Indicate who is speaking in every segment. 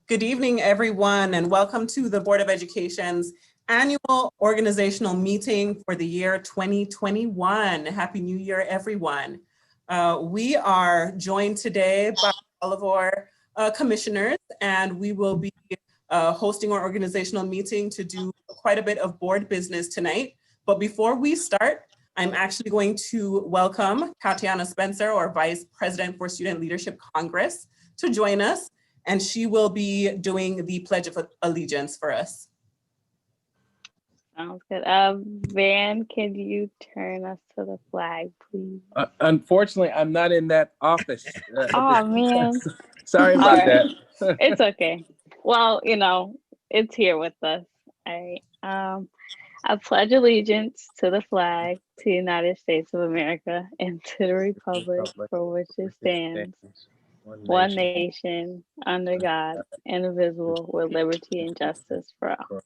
Speaker 1: Good evening, everyone, and welcome to the Board of Education's annual organizational meeting for the year 2021. Happy New Year, everyone. We are joined today by all of our commissioners, and we will be hosting our organizational meeting to do quite a bit of board business tonight. But before we start, I'm actually going to welcome Tatiana Spencer, our Vice President for Student Leadership Congress, to join us. And she will be doing the Pledge of Allegiance for us.
Speaker 2: Sounds good. Van, can you turn us to the flag, please?
Speaker 3: Unfortunately, I'm not in that office.
Speaker 2: Oh, man.
Speaker 3: Sorry about that.
Speaker 2: It's okay. Well, you know, it's here with us. All right. I pledge allegiance to the flag, to the United States of America, and to the republic for which it stands, one nation, under God, indivisible, with liberty and justice for all.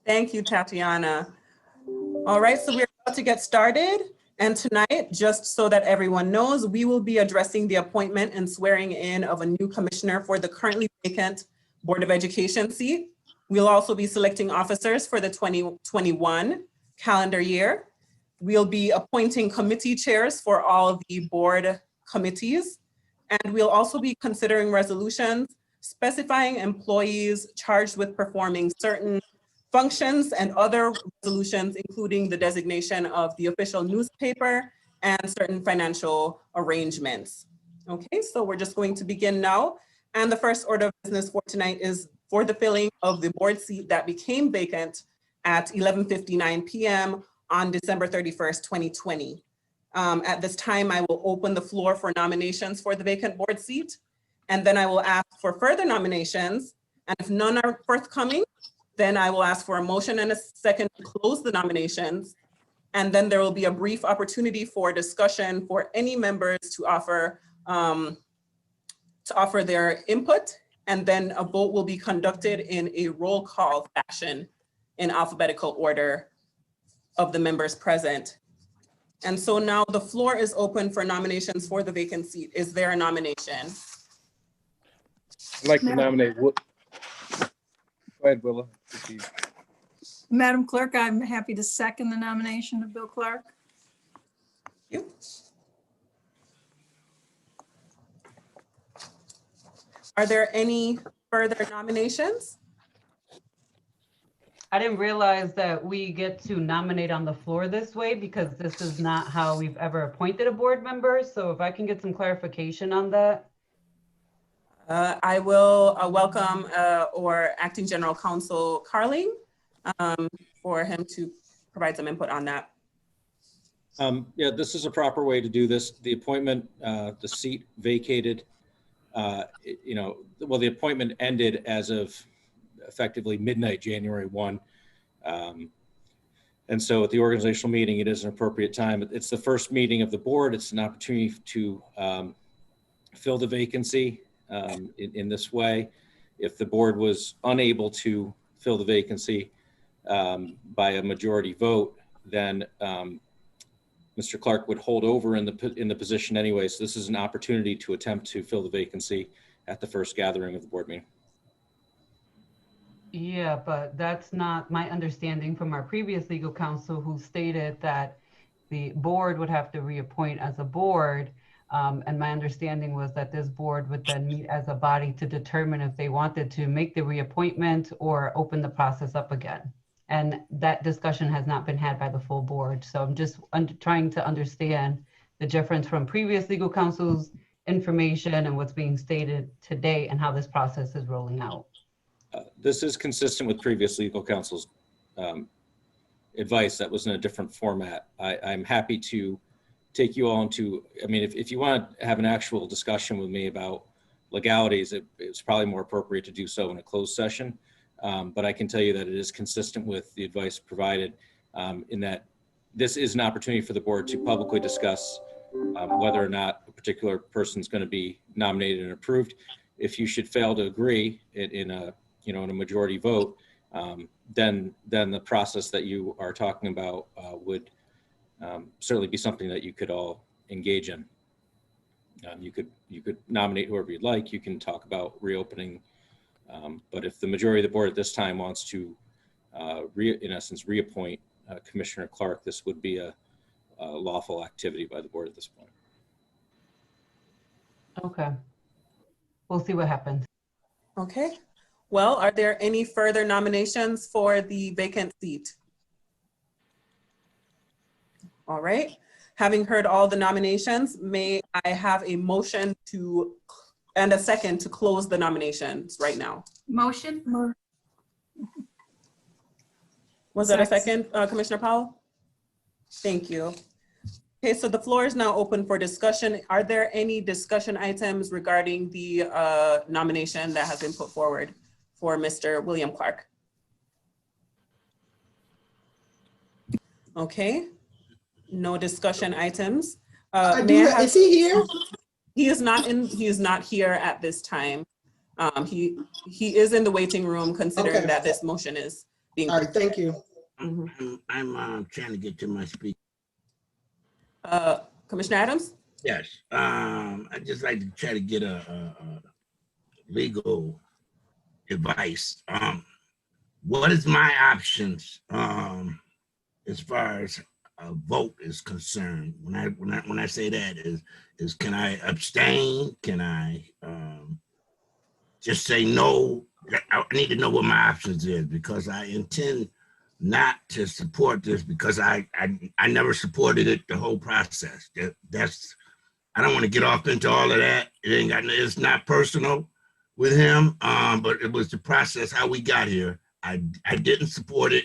Speaker 1: Thank you, Tatiana. All right, so we're about to get started. And tonight, just so that everyone knows, we will be addressing the appointment and swearing in of a new commissioner for the currently vacant Board of Education seat. We'll also be selecting officers for the 2021 calendar year. We'll be appointing committee chairs for all of the board committees. And we'll also be considering resolutions specifying employees charged with performing certain functions and other resolutions, including the designation of the official newspaper and certain financial arrangements. Okay, so we're just going to begin now. And the first order of business for tonight is for the filling of the board seat that became vacant at 11:59 p.m. on December 31st, 2020. At this time, I will open the floor for nominations for the vacant board seat, and then I will ask for further nominations. And if none are forthcoming, then I will ask for a motion and a second to close the nominations. And then there will be a brief opportunity for discussion for any members to offer their input. And then a vote will be conducted in a roll call fashion in alphabetical order of the members present. And so now the floor is open for nominations for the vacant seat. Is there a nomination?
Speaker 3: I'd like to nominate Go ahead, Willa.
Speaker 4: Madam Clerk, I'm happy to second the nomination of Bill Clark.
Speaker 1: Thank you. Are there any further nominations?
Speaker 5: I didn't realize that we get to nominate on the floor this way because this is not how we've ever appointed a board member. So if I can get some clarification on that.
Speaker 1: I will welcome our Acting General Counsel Carling for him to provide some input on that.
Speaker 6: Yeah, this is a proper way to do this. The appointment, the seat vacated, the appointment ended as of effectively midnight, January 1. And so at the organizational meeting, it is an appropriate time. It's the first meeting of the board. It's an opportunity to fill the vacancy in this way. If the board was unable to fill the vacancy by a majority vote, then Mr. Clark would hold over in the position anyway. So this is an opportunity to attempt to fill the vacancy at the first gathering of the board meeting.
Speaker 5: Yeah, but that's not my understanding from our previous legal counsel, who stated that the board would have to reappoint as a board. And my understanding was that this board would then meet as a body to determine if they wanted to make the reappointment or open the process up again. And that discussion has not been had by the full board. So I'm just trying to understand the difference from previous legal counsel's information and what's being stated today and how this process is rolling out.
Speaker 6: This is consistent with previous legal counsel's advice that was in a different format. I'm happy to take you all into, if you want to have an actual discussion with me about legalities, it's probably more appropriate to do so in a closed session. But I can tell you that it is consistent with the advice provided in that this is an opportunity for the board to publicly discuss whether or not a particular person is going to be nominated and approved. If you should fail to agree in a majority vote, then the process that you are talking about would certainly be something that you could all engage in. You could nominate whoever you'd like. You can talk about reopening But if the majority of the board at this time wants to, in essence, reappoint Commissioner Clark, this would be a lawful activity by the board at this point.
Speaker 5: Okay. We'll see what happens.
Speaker 1: Okay. Well, are there any further nominations for the vacant seat? All right. Having heard all the nominations, may I have a motion to, and a second to close the nominations right now?
Speaker 4: Motion?
Speaker 1: Was that a second, Commissioner Powell? Thank you. Okay, so the floor is now open for discussion. Are there any discussion items regarding the nomination that has been put forward for Mr. William Clark? Okay, no discussion items.
Speaker 7: Is he here?
Speaker 1: He is not in. He is not here at this time. He is in the waiting room, considering
Speaker 7: Okay.
Speaker 1: that this motion is being.
Speaker 7: All right, thank you.
Speaker 8: I'm trying to get to my speak.
Speaker 1: Commissioner Adams?
Speaker 8: Yes, I'd just like to try to get a legal advice. What is my options as far as a vote is concerned? When I say that is can I abstain? Can I just say no? I need to know what my options is, because I intend not to support this, because I never supported it the whole process. I don't want to get off into all of that. It's not personal with him, but it was the process how we got here. I didn't support it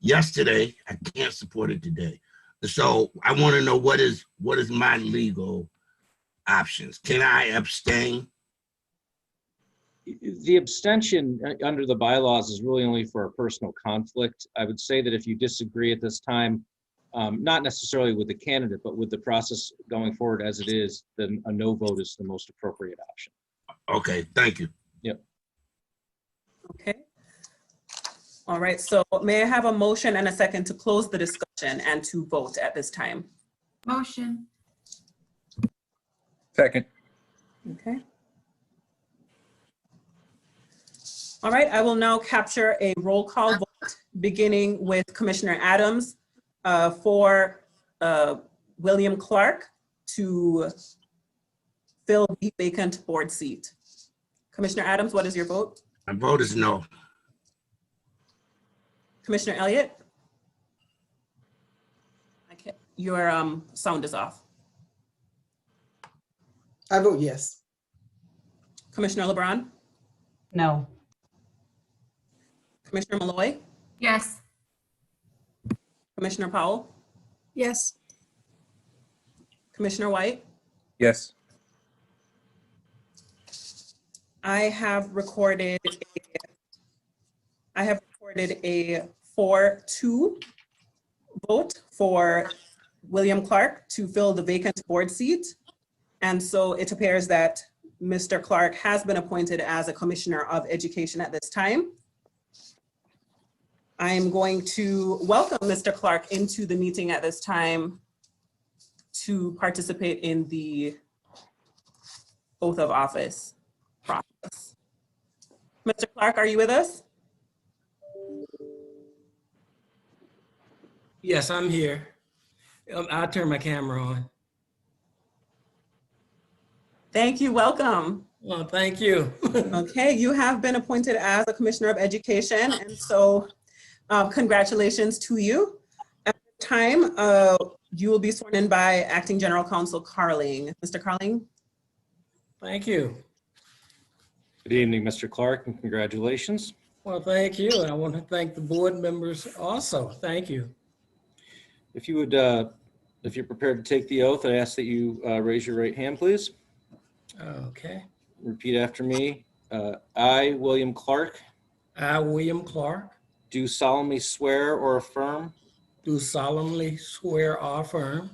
Speaker 8: yesterday. I can't support it today. So I want to know what is my legal options. Can I abstain?
Speaker 6: The abstention under the bylaws is really only for a personal conflict. I would say that if you disagree at this time, not necessarily with the candidate, but with the process going forward as it is, then a no vote is the most appropriate option.
Speaker 8: Okay, thank you.
Speaker 6: Yep.
Speaker 1: Okay. All right, so may I have a motion and a second to close the discussion and to vote at this time?
Speaker 4: Motion.
Speaker 3: Second.
Speaker 1: Okay. All right, I will now capture a roll call vote, beginning with Commissioner Adams for William Clark to fill the vacant board seat. Commissioner Adams, what is your vote?
Speaker 8: My vote is no.
Speaker 1: Commissioner Elliott? Your sound is off.
Speaker 7: I vote yes.
Speaker 1: Commissioner LeBron?
Speaker 5: No.
Speaker 1: Commissioner Malloy?
Speaker 4: Yes.
Speaker 1: Commissioner Powell?
Speaker 4: Yes.
Speaker 1: Commissioner White?
Speaker 3: Yes.
Speaker 1: I have recorded a 4-2 vote for William Clark to fill the vacant board seat. And so it appears that Mr. Clark has been appointed as a Commissioner of Education at this time. I am going to welcome Mr. Clark into the meeting at this time to participate in the oath of office process. Mr. Clark, are you with us?
Speaker 9: Yes, I'm here. I'll turn my camera on.
Speaker 1: Thank you, welcome.
Speaker 9: Well, thank you.
Speaker 1: Okay, you have been appointed as a Commissioner of Education, and so congratulations to you. At the time, you will be sworn in by Acting General Counsel Carling. Mr. Carling?
Speaker 9: Thank you.
Speaker 6: Good evening, Mr. Clark, and congratulations.
Speaker 9: Well, thank you. And I want to thank the board members also. Thank you.
Speaker 6: If you would, if you're prepared to take the oath, I ask that you raise your right hand, please.
Speaker 9: Okay.
Speaker 6: Repeat after me. I, William Clark,
Speaker 9: I, William Clark,
Speaker 6: do solemnly swear or affirm
Speaker 9: do solemnly swear or affirm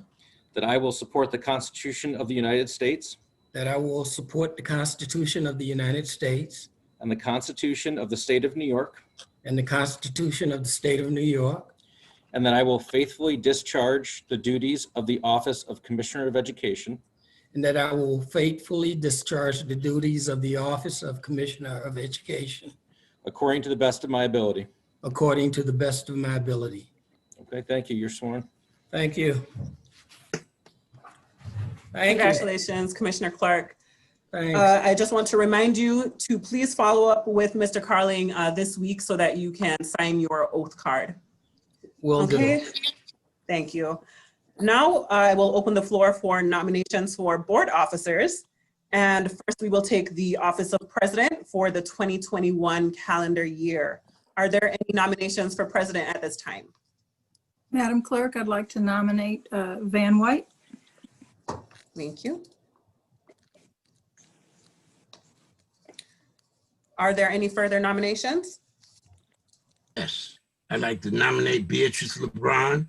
Speaker 6: that I will support the Constitution of the United States
Speaker 9: that I will support the Constitution of the United States
Speaker 6: and the Constitution of the State of New York,
Speaker 9: and the Constitution of the State of New York,
Speaker 6: and that I will faithfully discharge the duties of the Office of Commissioner of Education
Speaker 9: and that I will faithfully discharge the duties of the office of Commissioner of Education
Speaker 6: according to the best of my ability.
Speaker 9: according to the best of my ability.
Speaker 6: Okay, thank you. You're sworn.
Speaker 9: Thank you. Thank you.
Speaker 1: Congratulations, Commissioner Clark.
Speaker 9: Thanks.
Speaker 1: I just want to remind you to please follow up with Mr. Carling this week so that you can sign your oath card.
Speaker 9: Will do.
Speaker 1: Okay, thank you. Now I will open the floor for nominations for board officers. And first we will take the office of president for the 2021 calendar year. Are there any nominations for president at this time?
Speaker 4: Madam Clerk, I'd like to nominate Van White.
Speaker 1: Thank you. Are there any further nominations?
Speaker 8: Yes, I'd like to nominate Beatrice LeBron.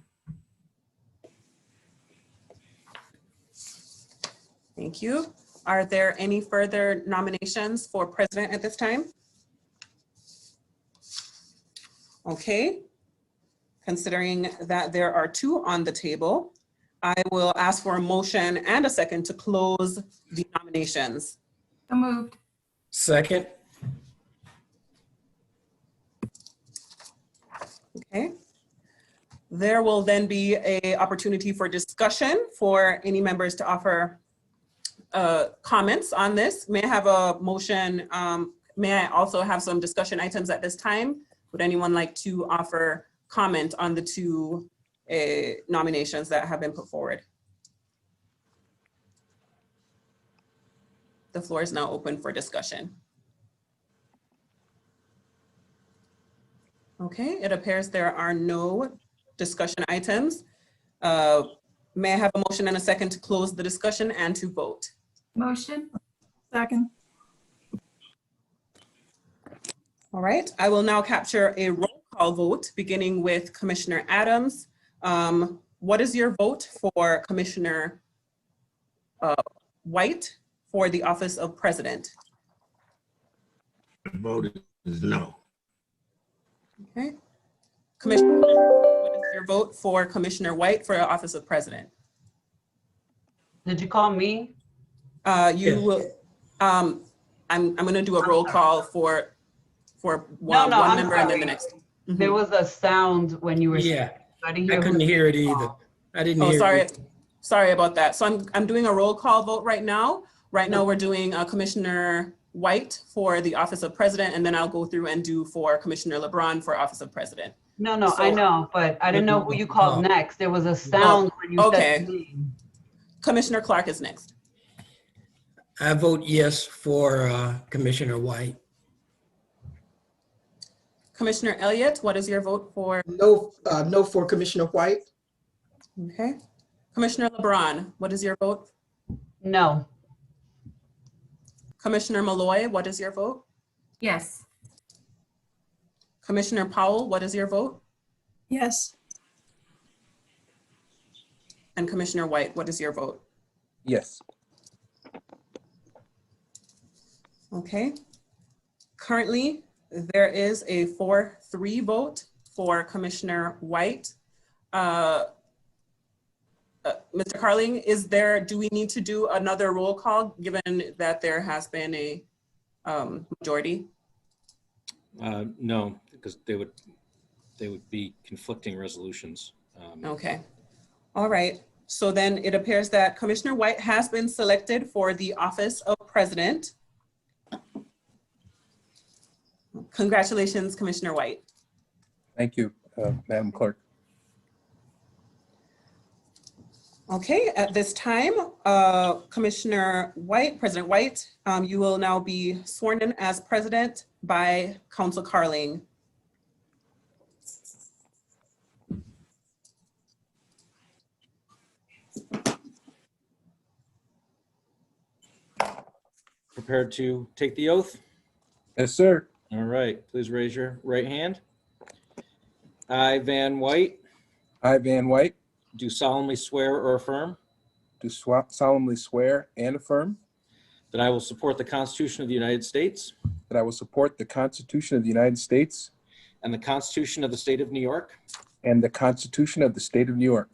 Speaker 1: Thank you. Are there any further nominations for president at this time? Okay. Considering that there are two on the table, I will ask for a motion and a second to close the nominations.
Speaker 4: So moved.
Speaker 9: Second.
Speaker 1: Okay. There will then be an opportunity for discussion for any members to offer comments on this. May I have a motion? May I also have some discussion items at this time? Would anyone like to offer comment on the two nominations that have been put forward? The floor is now open for discussion. Okay, it appears there are no discussion items. May I have a motion and a second to close the discussion and to vote?
Speaker 4: Motion. Second.
Speaker 1: All right, I will now capture a roll call vote, beginning with Commissioner Adams. What is your vote for Commissioner White for the office of president?
Speaker 8: The vote is no.
Speaker 1: Okay. Commissioner, what is your vote for Commissioner White for the office of president?
Speaker 5: Did you call me?
Speaker 1: You will. I'm going to do a roll call for one
Speaker 5: I'm
Speaker 1: member and then
Speaker 5: sorry.
Speaker 1: the next.
Speaker 5: There was a sound when you were
Speaker 9: Yeah,
Speaker 5: speaking. I didn't
Speaker 9: I
Speaker 5: hear
Speaker 9: couldn't
Speaker 5: who-
Speaker 9: hear it either. I didn't
Speaker 1: Oh,
Speaker 9: hear
Speaker 1: sorry.
Speaker 9: it.
Speaker 1: Sorry about that. So I'm doing a roll call vote right now. Right now we're doing Commissioner White for the office of president, and then I'll go through and do for Commissioner LeBron for office of president.
Speaker 5: No, I
Speaker 1: So-
Speaker 5: know, but I didn't know who you called next. There was a sound when you
Speaker 1: okay.
Speaker 5: said the name.
Speaker 1: Commissioner Clark is next.
Speaker 9: I vote yes for Commissioner White.
Speaker 1: Commissioner Elliott, what is your vote for?
Speaker 7: No, no for Commissioner White.
Speaker 1: Okay. Commissioner LeBron, what is your vote?
Speaker 5: No.
Speaker 1: Commissioner Malloy, what is your vote?
Speaker 10: Yes.
Speaker 1: Commissioner Powell, what is your vote?
Speaker 4: Yes.
Speaker 1: And Commissioner White, what is your vote?
Speaker 3: Yes.
Speaker 1: Okay. Currently, there is a 4-3 vote for Commissioner White. Mr. Carling, do we need to do another roll call given that there has been a majority?
Speaker 6: No, because they would be conflicting resolutions.
Speaker 1: Okay. All right. So then it appears that Commissioner White has been selected for the office of president. Congratulations, Commissioner White.
Speaker 3: Thank you, Madam Clerk.
Speaker 1: Okay, at this time, Commissioner White, President White, you will now be sworn in as president by Counsel Carling.
Speaker 6: Prepared to take the oath?
Speaker 3: Yes, sir.
Speaker 6: All right, please raise your right hand. I, Van White,
Speaker 3: I, Van White,
Speaker 6: do solemnly swear or affirm
Speaker 3: do solemnly swear and affirm
Speaker 6: that I will support the Constitution of the United States
Speaker 3: that I will support the Constitution of the United States
Speaker 6: and the Constitution of the State of New York,
Speaker 3: and the Constitution of the State of New York,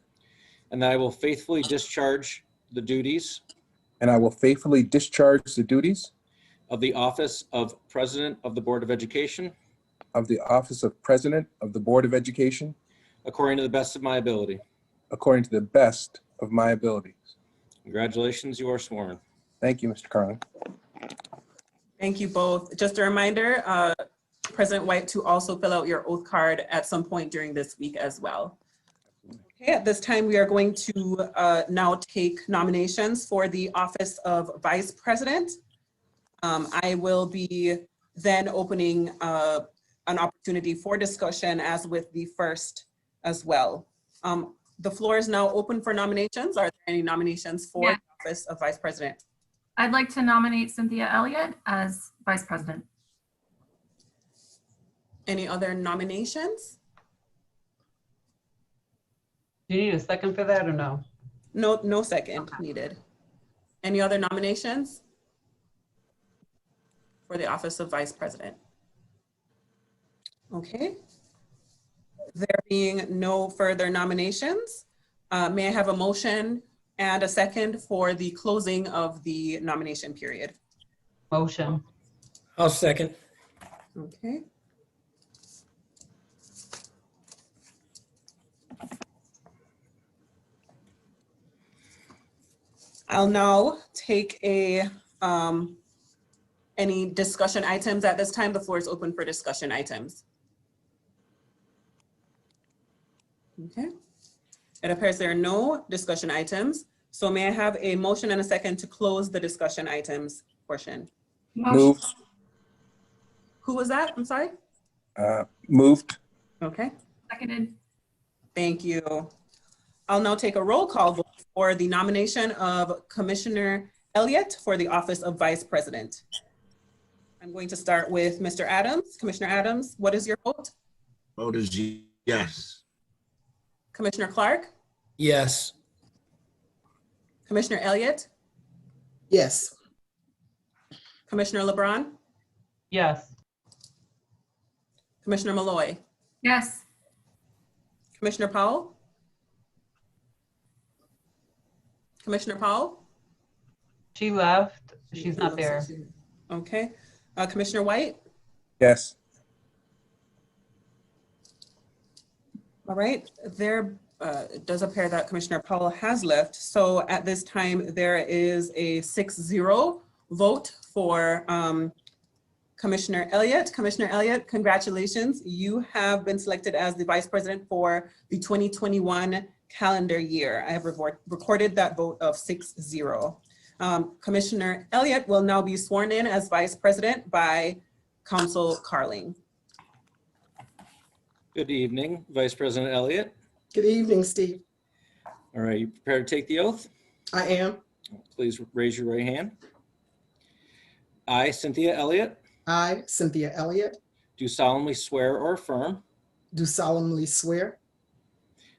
Speaker 6: and that I will faithfully discharge the duties
Speaker 3: and I will faithfully discharge the duties
Speaker 6: of the office of President of the Board of Education
Speaker 3: of the office of President of the Board of Education
Speaker 6: according to the best of my ability.
Speaker 3: according to the best of my abilities.
Speaker 6: Congratulations, you are sworn.
Speaker 3: Thank you, Mr. Carlin.
Speaker 1: Thank you both. Just a reminder, President White, to also fill out your oath card at some point during this week as well. Okay, at this time, we are going to now take nominations for the office of Vice President. I will be then opening an opportunity for discussion as with the first as well. The floor is now open for nominations. Are there any nominations for the office of Vice President?
Speaker 10: I'd like to nominate Cynthia Elliott as Vice President.
Speaker 1: Any other nominations?
Speaker 5: Do you need a second for that or no?
Speaker 1: No, no second needed. Any other nominations for the office of Vice President? Okay. There being no further nominations, may I have a motion and a second for the closing of the nomination period?
Speaker 5: Motion.
Speaker 9: I'll second.
Speaker 1: Okay. I'll now take any discussion items at this time. The floor is open for discussion items. Okay. It appears there are no discussion items. So may I have a motion and a second to close the discussion items portion?
Speaker 3: Moved.
Speaker 1: Who was that? I'm sorry.
Speaker 3: Moved.
Speaker 1: Okay.
Speaker 10: Seconded.
Speaker 1: Thank you. I'll now take a roll call vote for the nomination of Commissioner Elliott for the office of Vice President. I'm going to start with Mr. Adams. Commissioner Adams, what is your vote?
Speaker 8: Vote is yes.
Speaker 1: Commissioner Clark?
Speaker 9: Yes.
Speaker 1: Commissioner Elliott?
Speaker 7: Yes.
Speaker 1: Commissioner LeBron?
Speaker 5: Yes.
Speaker 1: Commissioner Malloy?
Speaker 10: Yes.
Speaker 1: Commissioner Powell? Commissioner Powell?
Speaker 5: She left. She's not there.
Speaker 1: Okay. Commissioner White?
Speaker 3: Yes.
Speaker 1: All right. There it does appear that Commissioner Powell has left. So at this time, there is a 6-0 vote for Commissioner Elliott. Commissioner Elliott, congratulations. You have been selected as the Vice President for the 2021 calendar year. I have recorded that vote of 6-0. Commissioner Elliott will now be sworn in as Vice President by Counsel Carling.
Speaker 6: Good evening, Vice President Elliott.
Speaker 7: Good evening, Steve.
Speaker 6: All right, you prepared to take the oath?
Speaker 7: I am.
Speaker 6: Please raise your right hand. I, Cynthia Elliott,
Speaker 7: I, Cynthia Elliott,
Speaker 6: do solemnly swear or affirm
Speaker 7: do solemnly swear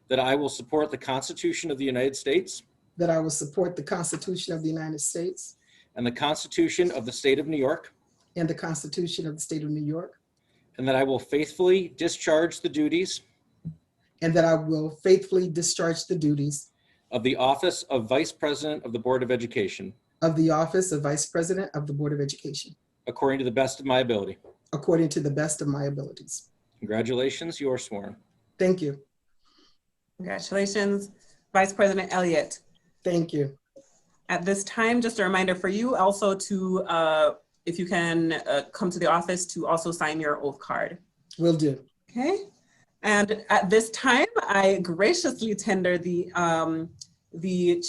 Speaker 6: that I will support the Constitution of the United States
Speaker 7: that I will support the Constitution of the United States
Speaker 6: and the Constitution of the State of New York,
Speaker 7: and the Constitution of the State of New York,
Speaker 6: and that I will faithfully discharge the duties
Speaker 7: and that I will faithfully discharge the duties
Speaker 6: of the office of Vice President of the Board of Education
Speaker 7: of the office of Vice President of the Board of Education
Speaker 6: according to the best of my ability.
Speaker 7: according to the best of my abilities.
Speaker 6: Congratulations, you are sworn.
Speaker 7: Thank you.
Speaker 1: Congratulations, Vice President Elliott.
Speaker 7: Thank you.
Speaker 1: At this time, just a reminder for you also to, if you can come to the office to also sign your oath card.
Speaker 7: Will do.
Speaker 1: Okay. And at this time, I graciously tender the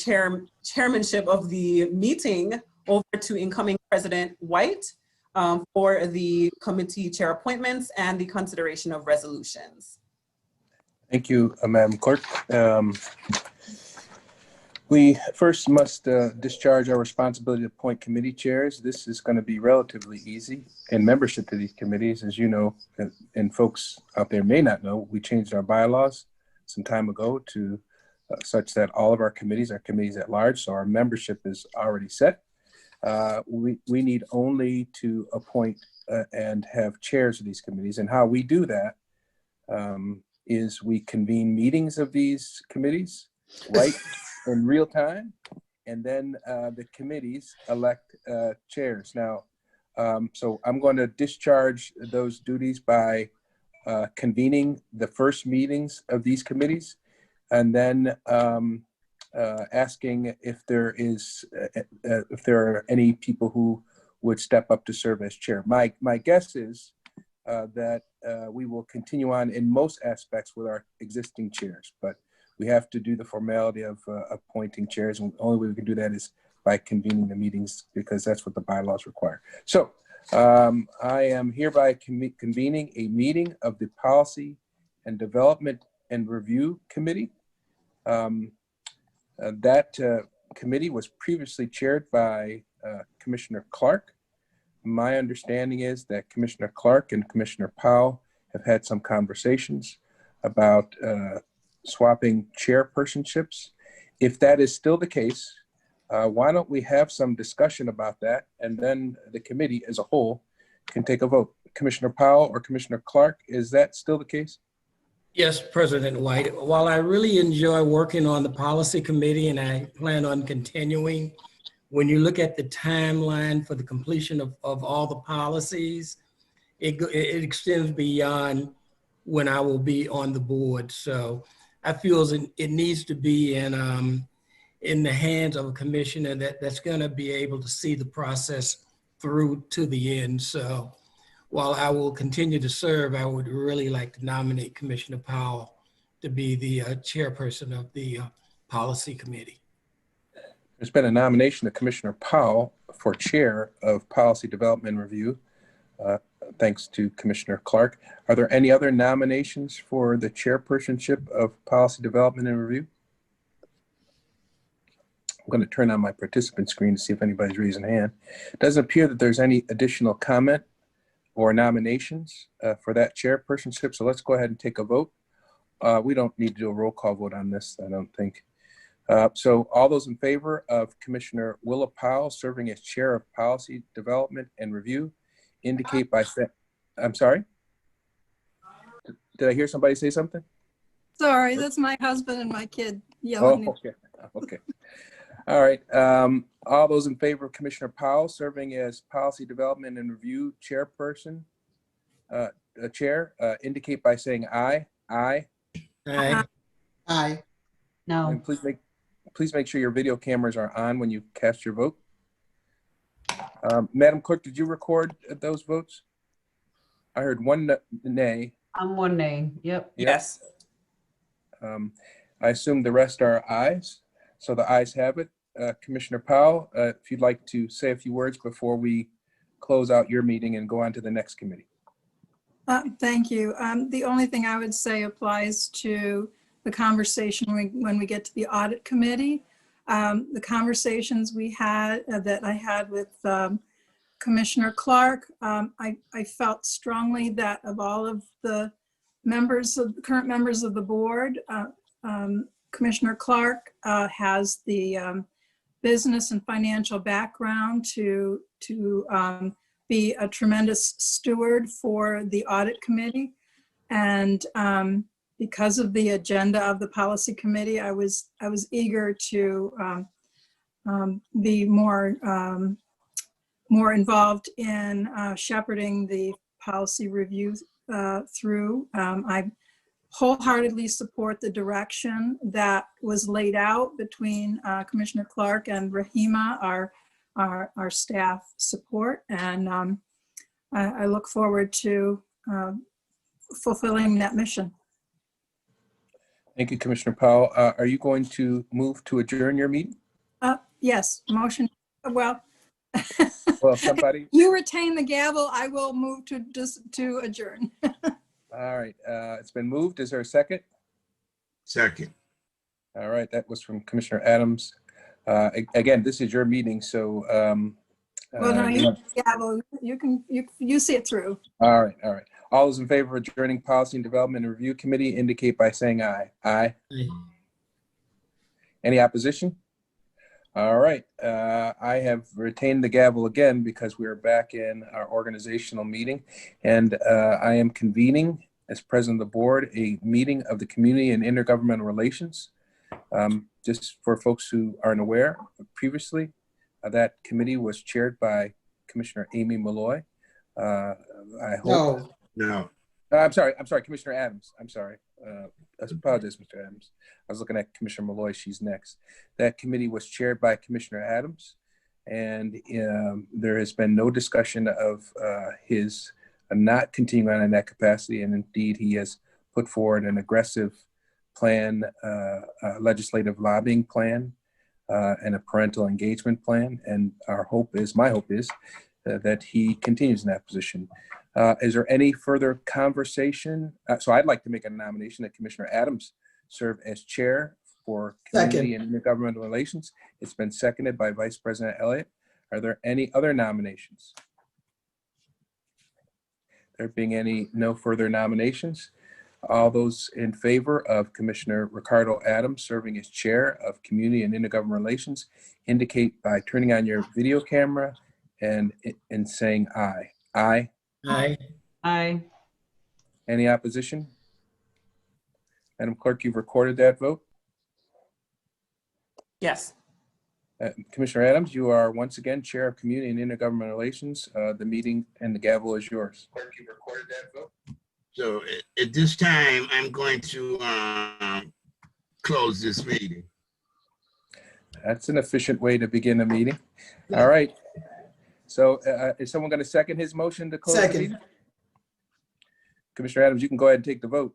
Speaker 1: chairmanship of the meeting over to incoming President White for the committee chair appointments and the consideration of resolutions.
Speaker 3: Thank you, Madam Clerk. We first must discharge our responsibility to appoint committee chairs. This is going to be relatively easy. And membership to these committees, as you know, and folks out there may not know, we changed our bylaws some time ago to such that all of our committees are committees at large. So our membership is already set. We need only to appoint and have chairs of these committees. And how we do that is we convene meetings of these committees right in real time, and then the committees elect chairs. Now, so I'm going to discharge those duties by convening the first meetings of these committees, and then asking if there are any people who would step up to serve as chair. My guess is that we will continue on in most aspects with our existing chairs, but we have to do the formality of appointing chairs, and the only way we can do that is by convening the meetings, because that's what the bylaws require. So I am hereby convening a meeting of the Policy and Development and Review Committee. That committee was previously chaired by Commissioner Clark. My understanding is that Commissioner Clark and Commissioner Powell have had some conversations about swapping chairpersonships. If that is still the case, why don't we have some discussion about that, and then the committee as a whole can take a vote. Commissioner Powell or Commissioner Clark, is that still the case?
Speaker 9: Yes, President White. While I really enjoy working on the policy committee and I plan on continuing, when you look at the timeline for the completion of all the policies, it extends beyond when I will be on the board. So I feel it needs to be in the hands of a commissioner that's going to be able to see the process through to the end. So while I will continue to serve, I would really like to nominate Commissioner Powell to be the chairperson of the policy committee.
Speaker 3: There's been a nomination of Commissioner Powell for chair of Policy Development and Review, thanks to Commissioner Clark. Are there any other nominations for the chairpersonship of Policy Development and Review? I'm going to turn on my participant screen to see if anybody's raising a hand. It doesn't appear that there's any additional comment or nominations for that chairpersonship, so let's go ahead and take a vote. We don't need to do a roll call vote on this, I don't think. So all those in favor of Commissioner Willa Powell serving as chair of Policy Development and Review indicate by saying, I'm sorry? Did I hear somebody say something?
Speaker 4: Sorry, that's my husband and my kid yelling.
Speaker 3: Oh, okay, okay. All right, all those in favor of Commissioner Powell serving as Policy Development and Review chairperson, chair, indicate by saying aye. Aye.
Speaker 9: Aye.
Speaker 7: Aye.
Speaker 5: No.
Speaker 3: And please make sure your video cameras are on when you cast your vote. Madam Clerk, did you record those votes? I heard one nay.
Speaker 5: I'm one nay. Yep.
Speaker 1: Yes.
Speaker 3: I assume the rest are ayes. So the ayes have it. Commissioner Powell, if you'd like to say a few words before we close out your meeting and go on to the next committee.
Speaker 4: Thank you. The only thing I would say applies to the conversation when we get to the Audit Committee. The conversations we had that I had with Commissioner Clark, I felt strongly that of all of the current members of the board, Commissioner Clark has the business and financial background to be a tremendous steward for the Audit Committee. And because of the agenda of the Policy Committee, I was eager to be more involved in shepherding the policy review through. I wholeheartedly support the direction that was laid out between Commissioner Clark and Rahima, our staff support, and I look forward to fulfilling that mission.
Speaker 3: Thank you, Commissioner Powell. Are you going to move to adjourn your meeting?
Speaker 4: Yes, motion. Well,
Speaker 3: Well, somebody.
Speaker 4: You retain the gavel. I will move to adjourn.
Speaker 3: All right, it's been moved. Is there a second?
Speaker 8: Second.
Speaker 3: All right, that was from Commissioner Adams. Again, this is your meeting, so.
Speaker 4: Well, no, gavel. You see it through.
Speaker 3: All right, all right. All those in favor of adjourning Policy and Development and Review Committee indicate by saying aye. Aye.
Speaker 9: Aye.
Speaker 3: Any opposition? All right, I have retained the gavel again because we are back in our organizational meeting, and I am convening as president of the board a meeting of the Community and Intergovernmental Relations. Just for folks who aren't aware, previously, that committee was chaired by Commissioner Amy Malloy. I hope.
Speaker 8: No.
Speaker 3: I'm sorry, Commissioner Adams. I'm sorry. I apologize, Mr. Adams. I was looking at Commissioner Malloy. She's next. That committee was chaired by Commissioner Adams, and there has been no discussion of his not continuing on in that capacity. And indeed, he has put forward an aggressive plan, legislative lobbying plan, and a parental engagement plan. And my hope is that he continues in that position. Is there any further conversation? So I'd like to make a nomination that Commissioner Adams serve as chair for Community and Intergovernmental Relations. It's been seconded by Vice President Elliott. Are there any other nominations? There being no further nominations, all those in favor of Commissioner Ricardo Adams serving as chair of Community and Intergovernmental Relations indicate by turning on your video camera and saying aye. Aye.
Speaker 9: Aye.
Speaker 5: Aye.
Speaker 3: Any opposition? Madam Clerk, you've recorded that vote.
Speaker 1: Yes.
Speaker 3: Commissioner Adams, you are once again Chair of Community and Intergovernmental Relations. The meeting and the gavel is yours. Clerk, you've recorded that vote.
Speaker 8: So at this time, I'm going to close this meeting.
Speaker 3: That's an efficient way to begin a meeting. All right. So is someone going to second his motion to close the meeting? Commissioner Adams, you can go ahead and take the vote.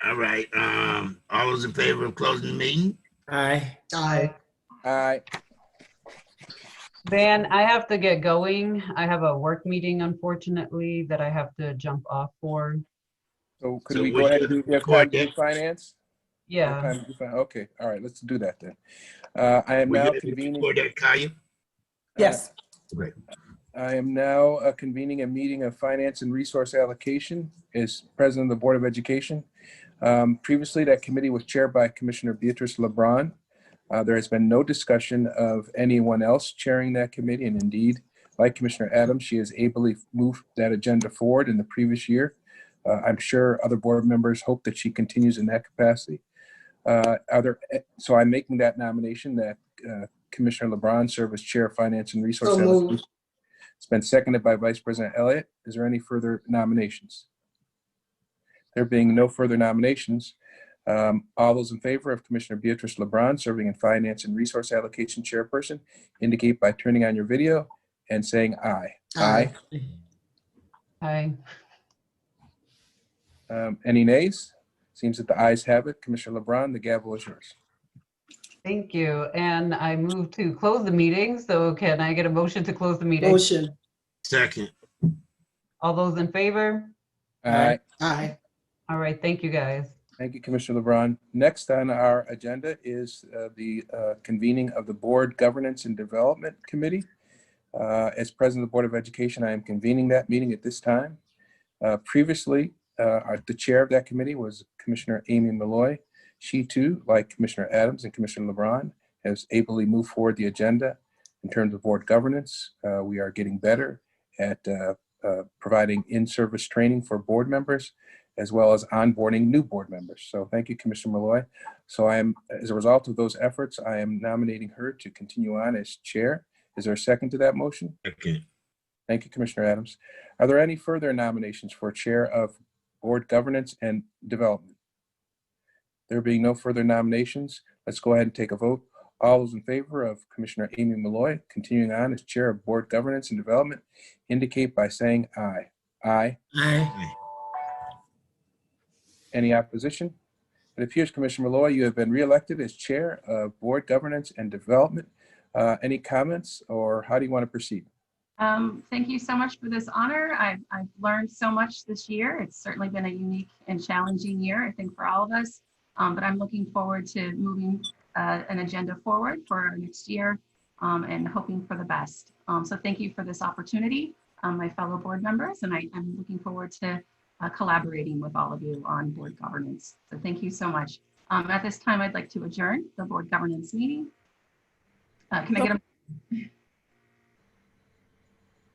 Speaker 8: All right. All those in favor of closing the meeting?
Speaker 9: Aye.
Speaker 7: Aye.
Speaker 3: Aye.
Speaker 5: Van, I have to get going. I have a work meeting, unfortunately, that I have to jump off for.
Speaker 3: So could
Speaker 8: So
Speaker 3: we
Speaker 8: we
Speaker 3: go ahead
Speaker 8: should
Speaker 3: and do
Speaker 8: record that.
Speaker 3: finance?
Speaker 5: Yeah.
Speaker 3: Okay. All right. Let's do that then. I am now convening.
Speaker 8: For that, Kaya?
Speaker 1: Yes.
Speaker 8: Great.
Speaker 3: I am now convening a meeting of Finance and Resource Allocation as President of the Board of Education. Previously, that committee was chaired by Commissioner Beatrice LeBron. There has been no discussion of anyone else chairing that committee, and indeed, like Commissioner Adams, she has ably moved that agenda forward in the previous year. I'm sure other board members hope that she continues in that capacity. So I'm making that nomination that Commissioner LeBron serve as Chair of Finance and Resource Allocation. It's been seconded by Vice President Elliott. Is there any further nominations? There being no further nominations, all those in favor of Commissioner Beatrice LeBron serving in Finance and Resource Allocation Chairperson indicate by turning on your video and saying aye.
Speaker 7: Aye.
Speaker 5: Aye.
Speaker 3: Any nays? Seems that the ayes have it. Commissioner LeBron, the gavel is yours.
Speaker 5: Thank you. And I move to close the meeting. So can I get a motion to close the meeting?
Speaker 7: Motion.
Speaker 8: Second.
Speaker 5: All those in favor?
Speaker 3: Aye.
Speaker 7: Aye.
Speaker 5: All right. Thank you, guys.
Speaker 3: Thank you, Commissioner LeBron. Next on our agenda is the convening of the Board Governance and Development Committee. As President of the Board of Education, I am convening that meeting at this time. Previously, the chair of that committee was Commissioner Amy Malloy. She too, like Commissioner Adams and Commissioner LeBron, has ably moved forward the agenda in terms of board governance. We are getting better at providing in-service training for board members, as well as onboarding new board members. So thank you, Commissioner Malloy. So as a result of those efforts, I am nominating her to continue on as chair. Is there a second to that motion?
Speaker 8: Okay.
Speaker 3: Thank you, Commissioner Adams. Are there any further nominations for chair of board governance and development? There being no further nominations, let's go ahead and take a vote. All those in favor of Commissioner Amy Malloy continuing on as chair of board governance and development indicate by saying aye. Aye.
Speaker 9: Aye.
Speaker 3: Any opposition? It appears, Commissioner Malloy, you have been reelected as chair of board governance and development. Any comments, or how do you want to proceed?
Speaker 10: Thank you so much for this honor. I've learned so much this year. It's certainly been a unique and challenging year, I think, for all of us. But I'm looking forward to moving an agenda forward for our next year and hoping for the best. So thank you for this opportunity, my fellow board members, and I'm looking forward to collaborating with all of you on board governance. So thank you so much. At this time, I'd like to adjourn the board governance meeting. Can I get a?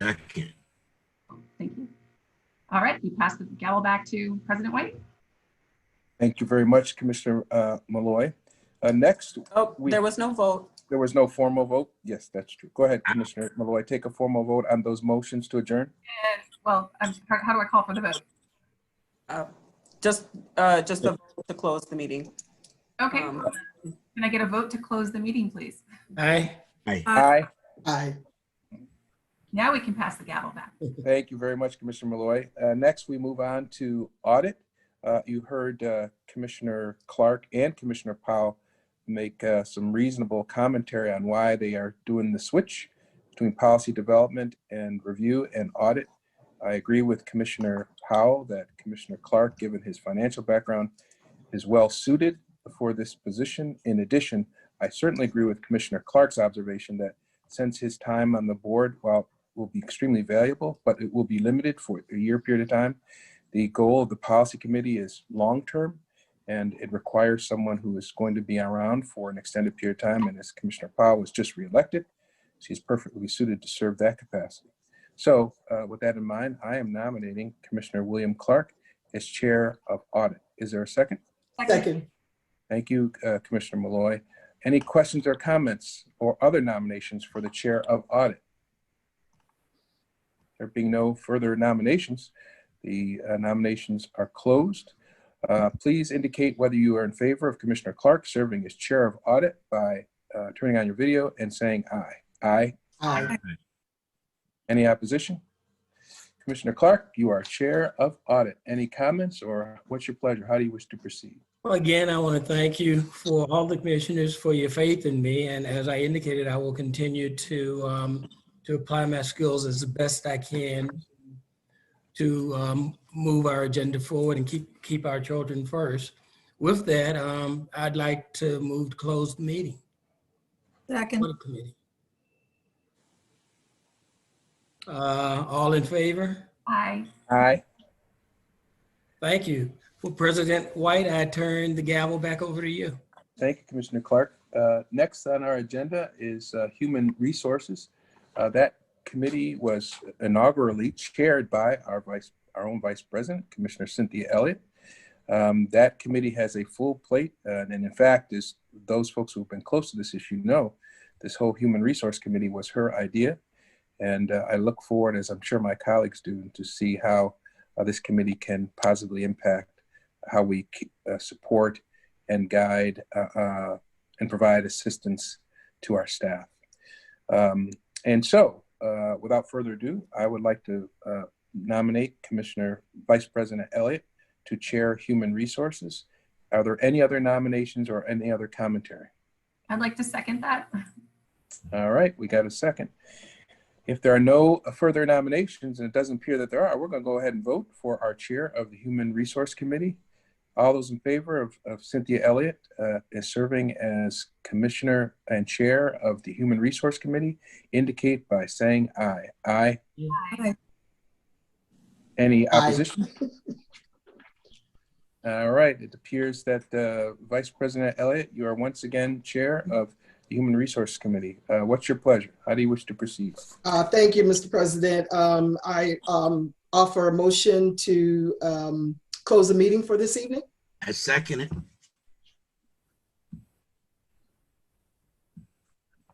Speaker 8: Second.
Speaker 10: Thank you. All right, you pass the gavel back to President White.
Speaker 3: Thank you very much, Commissioner Malloy. Next,
Speaker 1: Oh, there was no vote.
Speaker 3: there was no formal vote. Yes, that's true. Go ahead, Commissioner Malloy, take a formal vote on those motions to adjourn.
Speaker 10: Well, how do I call for the vote?
Speaker 1: Just the vote to close the meeting.
Speaker 10: Okay, can I get a vote to close the meeting, please?
Speaker 9: Aye.
Speaker 3: Aye.
Speaker 7: Aye.
Speaker 10: Now we can pass the gavel back.
Speaker 3: Thank you very much, Commissioner Malloy. Next, we move on to audit. You heard Commissioner Clark and Commissioner Powell make some reasonable commentary on why they are doing the switch between policy development and review and audit. I agree with Commissioner Powell that Commissioner Clark, given his financial background, is well suited for this position. In addition, I certainly agree with Commissioner Clark's observation that since his time on the board, while will be extremely valuable, but it will be limited for a year period of time. The goal of the policy committee is long-term, and it requires someone who is going to be around for an extended period of time. And as Commissioner Powell was just reelected, she's perfectly suited to serve that capacity. So with that in mind, I am nominating Commissioner William Clark as chair of audit. Is there a second?
Speaker 7: Second.
Speaker 3: Thank you, Commissioner Malloy. Any questions or comments or other nominations for the chair of audit? There being no further nominations, the nominations are closed. Please indicate whether you are in favor of Commissioner Clark serving as chair of audit by turning on your video and saying aye. Aye.
Speaker 7: Aye.
Speaker 3: Any opposition? Commissioner Clark, you are chair of audit. Any comments or what's your pleasure? How do you wish to proceed?
Speaker 9: Well, again, I want to thank you for all the commissioners for your faith in me. And as I indicated, I will continue to apply my skills as the best I can to move our agenda forward and keep our children first. With that, I'd like to move to close the meeting.
Speaker 4: Second.
Speaker 9: Audit Committee. All in favor?
Speaker 10: Aye.
Speaker 3: Aye.
Speaker 9: Thank you. For President White, I turn the gavel back over to you.
Speaker 3: Thank you, Commissioner Clark. Next on our agenda is Human Resources. That committee was inaugurally chaired by our own Vice President, Commissioner Cynthia Elliott. That committee has a full plate, and in fact, as those folks who have been close to this issue know, this whole Human Resource Committee was her idea. And I look forward, as I'm sure my colleagues do, to see how this committee can positively impact how we support and guide and provide assistance to our staff. And so, without further ado, I would like to nominate Commissioner Vice President Elliott to chair Human Resources. Are there any other nominations or any other commentary?
Speaker 10: I'd like to second that.
Speaker 3: All right, we got a second. If there are no further nominations, and it doesn't appear that there are, we're going to go ahead and vote for our chair of the Human Resource Committee. All those in favor of Cynthia Elliott as serving as commissioner and chair of the Human Resource Committee indicate by saying aye. Aye.
Speaker 4: Aye.
Speaker 3: Any opposition? All right, it appears that Vice President Elliott, you are once again chair of the Human Resource Committee. What's your pleasure? How do you wish to proceed?
Speaker 7: Thank you, Mr. President. I offer a motion to close the meeting for this evening.
Speaker 8: I second it.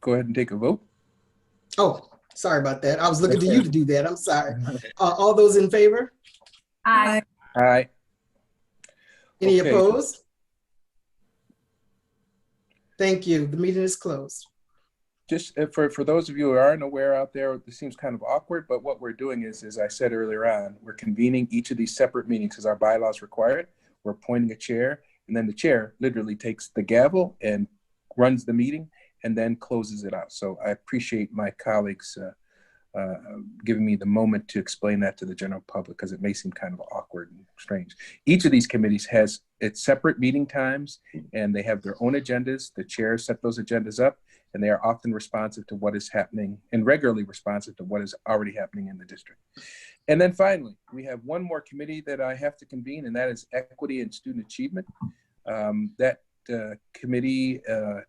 Speaker 3: Go ahead and take a vote.
Speaker 7: Oh, sorry about that. I was looking to you to do that. I'm sorry. All those in favor?
Speaker 10: Aye.
Speaker 3: Aye.
Speaker 7: Any
Speaker 3: Okay.
Speaker 7: opposed? Thank you. The meeting is closed.
Speaker 3: Just for those of you who aren't aware out there, this seems kind of awkward, but what we're doing is, as I said earlier on, we're convening each of these separate meetings because our bylaws require it. We're appointing a chair, and then the chair literally takes the gavel and runs the meeting and then closes it out. So I appreciate my colleagues giving me the moment to explain that to the general public because it may seem kind of awkward and strange. Each of these committees has its separate meeting times and they have their own agendas. The chairs set those agendas up and they are often responsive to what is happening and regularly responsive to what is already happening in the district. And then finally, we have one more committee that I have to convene, and that is Equity and Student Achievement. That committee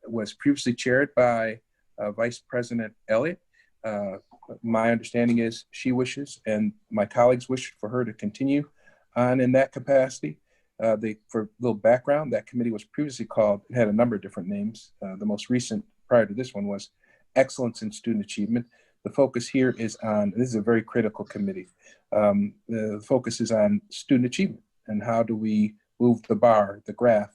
Speaker 3: was previously chaired by Vice President Elliott. My understanding is she wishes, and my colleagues wish for her to continue on in that capacity. For a little background, that committee was previously called, it had a number of different names. The most recent prior to this one was Excellence in Student Achievement. The focus here is on, this is a very critical committee. The focus is on student achievement and how do we move the bar, the graph,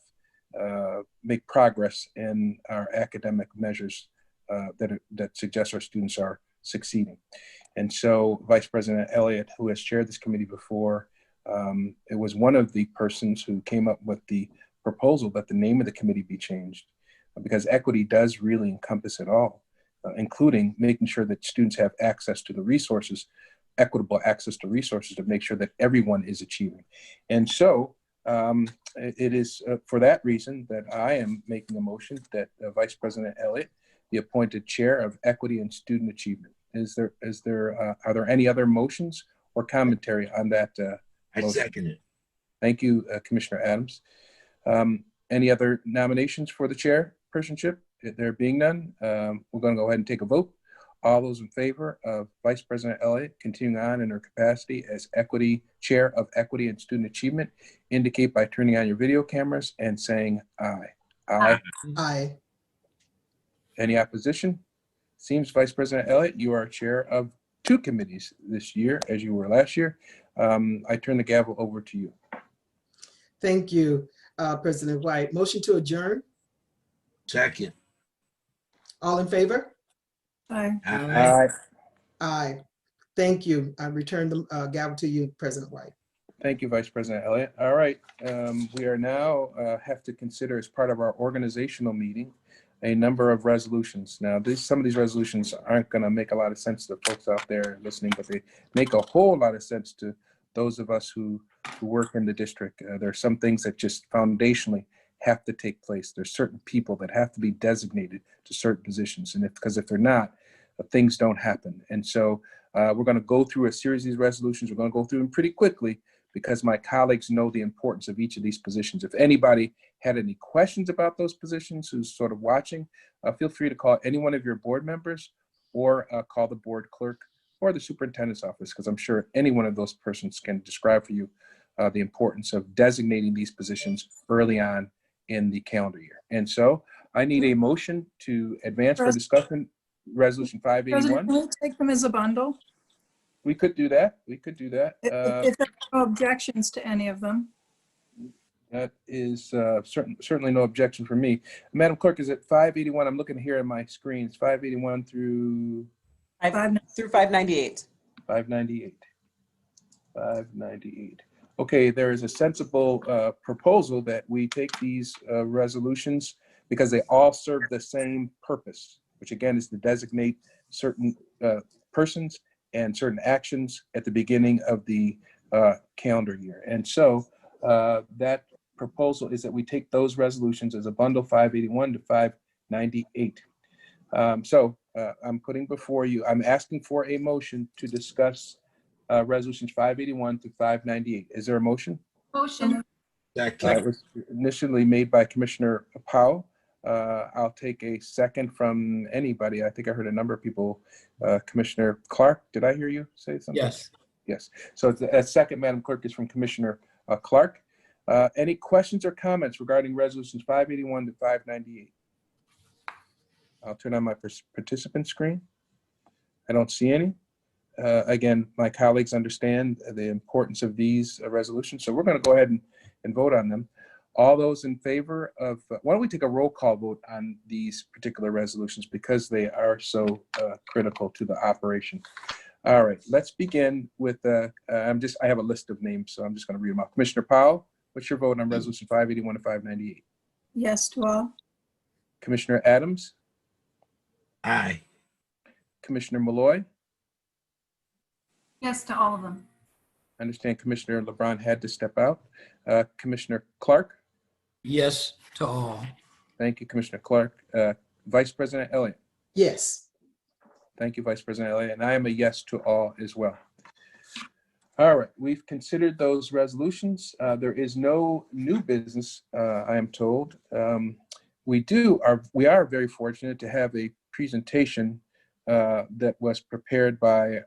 Speaker 3: make progress in our academic measures that suggest our students are succeeding. And so Vice President Elliott, who has chaired this committee before, it was one of the persons who came up with the proposal that the name of the committee be changed, because equity does really encompass it all, including making sure that students have access to the resources, equitable access to resources to make sure that everyone is achieving. And so it is for that reason that I am making a motion that Vice President Elliott be appointed Chair of Equity and Student Achievement. Are there any other motions or commentary on that?
Speaker 8: I
Speaker 3: motion?
Speaker 8: second it.
Speaker 3: Thank you, Commissioner Adams. Any other nominations for the chairpersonship? There being none, we're going to go ahead and take a vote. All those in favor of Vice President Elliott continuing on in her capacity as Chair of Equity and Student Achievement indicate by turning on your video cameras and saying aye. Aye.
Speaker 7: Aye.
Speaker 3: Any opposition? Seems Vice President Elliott, you are Chair of 2 committees this year, as you were last year. I turn the gavel over to you.
Speaker 7: Thank you, President White. Motion to adjourn.
Speaker 8: Second.
Speaker 7: All in favor?
Speaker 4: Aye.
Speaker 8: Aye.
Speaker 7: Aye. Thank you. I return the gavel to you, President White.
Speaker 3: Thank you, Vice President Elliott. All right, we are now have to consider as part of our organizational meeting a number of resolutions. Now, some of these resolutions aren't going to make a lot of sense to the folks out there listening, but they make a whole lot of sense to those of us who work in the district. There are some things that just foundationally have to take place. There's certain people that have to be designated to certain positions, and because if they're not, things don't happen. And so we're going to go through a series of these resolutions. We're going to go through them pretty quickly because my colleagues know the importance of each of these positions. If anybody had any questions about those positions who's sort of watching, feel free to call any one of your board members or call the board clerk or the superintendent's office, because I'm sure any one of those persons can describe for you the importance of designating these positions early on in the calendar year. And so I need a motion to advance for discussion Resolution 581.
Speaker 4: President, can we take them as a bundle?
Speaker 3: We could do that. We could do that.
Speaker 4: If there are no objections to any of them.
Speaker 3: That is certainly no objection from me. Madam Clerk, is it 581? I'm looking here at my screen. It's 581 through
Speaker 1: 598.
Speaker 3: 598. 598. Okay, there is a sensible proposal that we take these resolutions because they all serve the same purpose, which again is to designate certain persons and certain actions at the beginning of the calendar year. And so that proposal is that we take those resolutions as a bundle, 581 to 598. I'm putting before you, I'm asking for a motion to discuss resolutions 581 to 598. Is there a motion?
Speaker 10: Motion.
Speaker 3: It was initially made by Commissioner Powell. I'll take a second from anybody. I think I heard a number of people. Commissioner Clark, did I hear you say something?
Speaker 9: Yes.
Speaker 3: Yes. So a second, Madam Clerk, is from Commissioner Clark. Any questions or comments regarding resolutions 581 to 598? I'll turn on my participant screen. I don't see any. Again, my colleagues understand the importance of these resolutions, so we're going to go ahead and vote on them. All those in favor of, why don't we take a roll call vote on these particular resolutions because they are so critical to the operation. All right, let's begin with, I have a list of names, so I'm just going to read them out. Commissioner Powell, what's your vote on resolution 581 to 598?
Speaker 4: Yes to all.
Speaker 3: Commissioner Adams?
Speaker 8: Aye.
Speaker 3: Commissioner Malloy?
Speaker 10: Yes to all of them.
Speaker 3: I understand Commissioner LeBron had to step out. Commissioner Clark?
Speaker 9: Yes to all.
Speaker 3: Thank you, Commissioner Clark. Vice President Elliott?
Speaker 7: Yes.
Speaker 3: Thank you, Vice President Elliott. And I am a yes to all as well. All right, we've considered those resolutions. There is no new business, I am told. We are very fortunate to have a presentation that was prepared by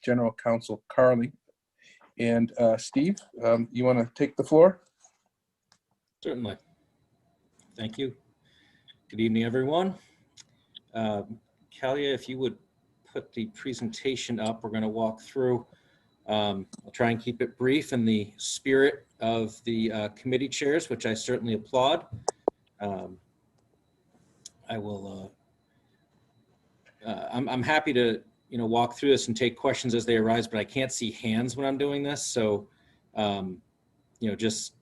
Speaker 3: General Counsel Carly. And Steve, you want to take the floor?
Speaker 6: Certainly. Thank you. Good evening, everyone. Kalia, if you would put the presentation up, we're going to walk through. I'll try and keep it brief in the spirit of the committee chairs, which I certainly applaud. I will. I'm happy to walk through this and take questions as they arise, but I can't see hands when I'm doing this. So just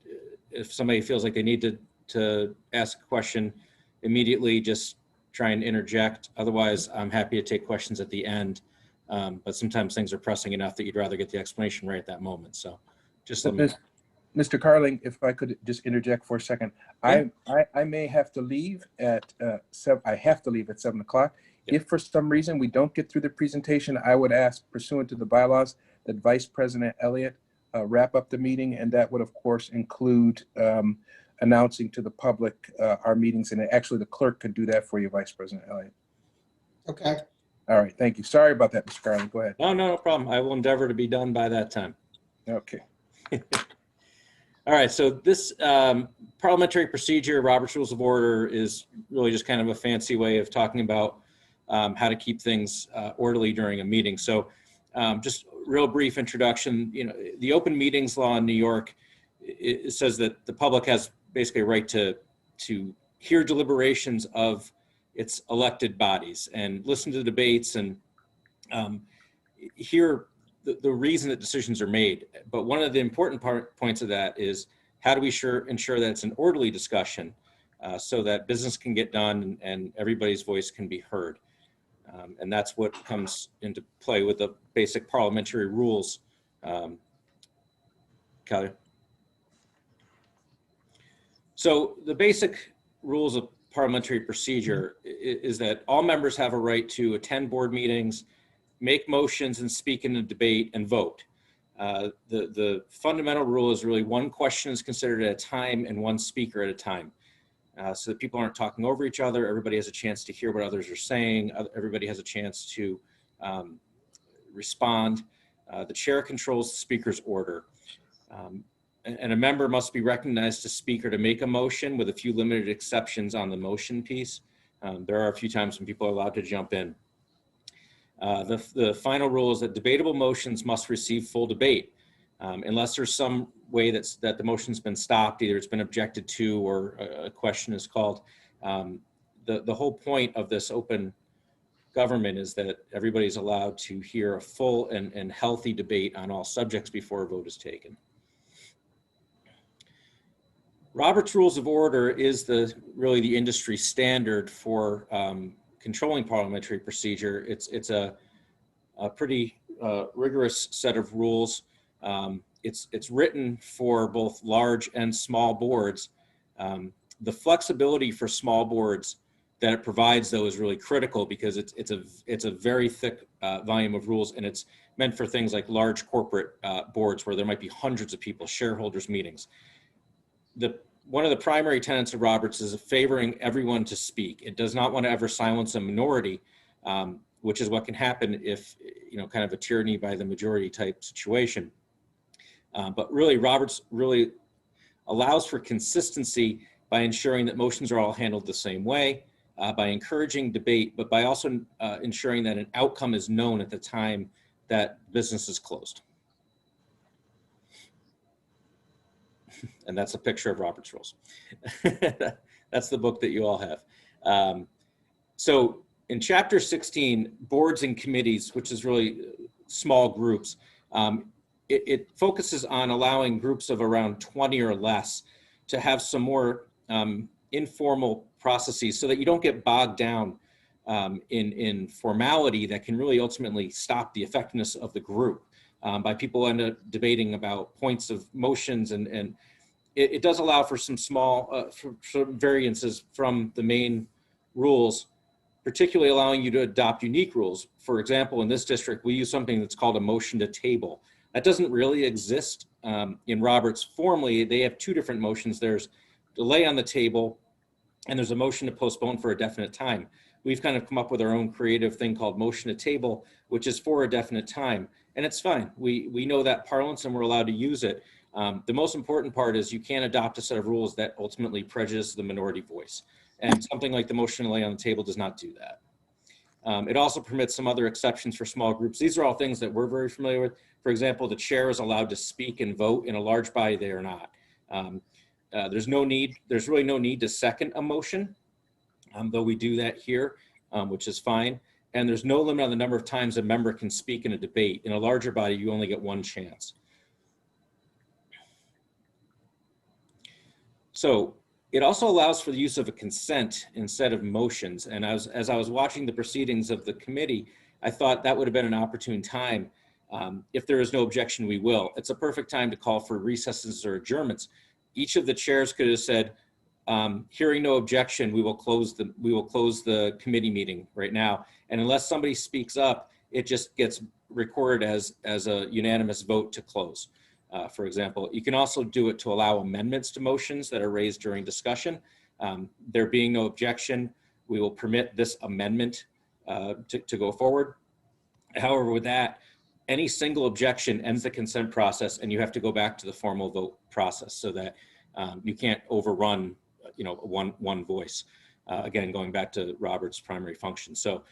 Speaker 6: if somebody feels like they need to ask a question immediately, just try and interject. Otherwise, I'm happy to take questions at the end. But sometimes things are pressing enough that you'd rather get the explanation right at that moment. So just let me know.
Speaker 3: Mr. Carling, if I could just interject for a second.
Speaker 6: Yeah.
Speaker 3: I may have to leave at 7. I have to leave at 7 o'clock.
Speaker 6: Yeah.
Speaker 3: If for some reason we don't get through the presentation, I would ask, pursuant to the bylaws, that Vice President Elliott wrap up the meeting, and that would of course include announcing to the public our meetings, and actually the clerk could do that for you, Vice President Elliott.
Speaker 7: Okay.
Speaker 3: All right, thank you. Sorry about that, Mr. Carling. Go ahead.
Speaker 6: No problem. I will endeavor to be done by that time.
Speaker 3: Okay.
Speaker 6: All right, so this parliamentary procedure, Robert's Rules of Order, is really just kind of a fancy way of talking about how to keep things orderly during a meeting. So just real brief introduction. The open meetings law in New York, it says that the public has basically a right to hear deliberations of its elected bodies and listen to debates and hear the reason that decisions are made. But one of the important points of that is, how do we ensure that it's an orderly discussion so that business can get done and everybody's voice can be heard. And that's what comes into play with the basic parliamentary rules. Kalia. So the basic rules of parliamentary procedure is that all members have a right to attend board meetings, make motions, and speak in a debate and vote. The fundamental rule is really one question is considered at a time and one speaker at a time. So that people aren't talking over each other. Everybody has a chance to hear what others are saying. Everybody has a chance to respond. The chair controls the speaker's order. And a member must be recognized to speak or to make a motion, with a few limited exceptions on the motion piece. There are a few times when people are allowed to jump in. The final rule is that debatable motions must receive full debate. Unless there's some way that the motion's been stopped, either it's been objected to or a question is called. The whole point of this open government is that everybody's allowed to hear a full and healthy debate on all subjects before a vote is taken. Robert's Rules of Order is really the industry standard for controlling parliamentary procedure. It's a pretty rigorous set of rules. It's written for both large and small boards. The flexibility for small boards that it provides, though, is really critical, because it's a very thick volume of rules, and it's meant for things like large corporate boards where there might be hundreds of people, shareholders meetings. One of the primary tenets of Roberts is favoring everyone to speak. It does not want to ever silence a minority, which is what can happen if, kind of a tyranny by the majority type situation. But really, Roberts really allows for consistency by ensuring that motions are all handled the same way, by encouraging debate, but by also ensuring that an outcome is known at the time that business is closed. And that's a picture of Robert's Rules. That's the book that you all have. So in Chapter 16, boards and committees, which is really small groups, it focuses on allowing groups of around 20 or less to have some more informal processes, so that you don't get bogged down in formality that can really ultimately stop the effectiveness of the group by people end up debating about points of motions, and it does allow for some small for variances from the main rules, particularly allowing you to adopt unique rules. For example, in this district, we use something that's called a motion to table. That doesn't really exist in Roberts. Formally, they have two different motions. There's delay on the table, and there's a motion to postpone for a definite time. We've kind of come up with our own creative thing called motion to table, which is for a definite time. And it's fine. We know that parlance, and we're allowed to use it. The most important part is you can't adopt a set of rules that ultimately prejudice the minority voice. And something like the motion to lay on the table does not do that. It also permits some other exceptions for small groups. These are all things that we're very familiar with. For example, the chair is allowed to speak and vote. In a large body, they are not. There's really no need to second a motion, though we do that here, which is fine. And there's no limit on the number of times a member can speak in a debate. In a larger body, you only get one chance. So it also allows for the use of a consent instead of motions. And as I was watching the proceedings of the committee, I thought that would have been an opportune time. If there is no objection, we will. It's a perfect time to call for recesses or adjournments. Each of the chairs could have said, hearing no objection, we will close the committee meeting right now. And unless somebody speaks up, it just gets recorded as a unanimous vote to close. For example, you can also do it to allow amendments to motions that are raised during discussion. There being no objection, we will permit this amendment to go forward. However, with that, any single objection ends the consent process and you have to go back to the formal vote process so that you can't overrun one voice. Again, going back to Robert's primary function. So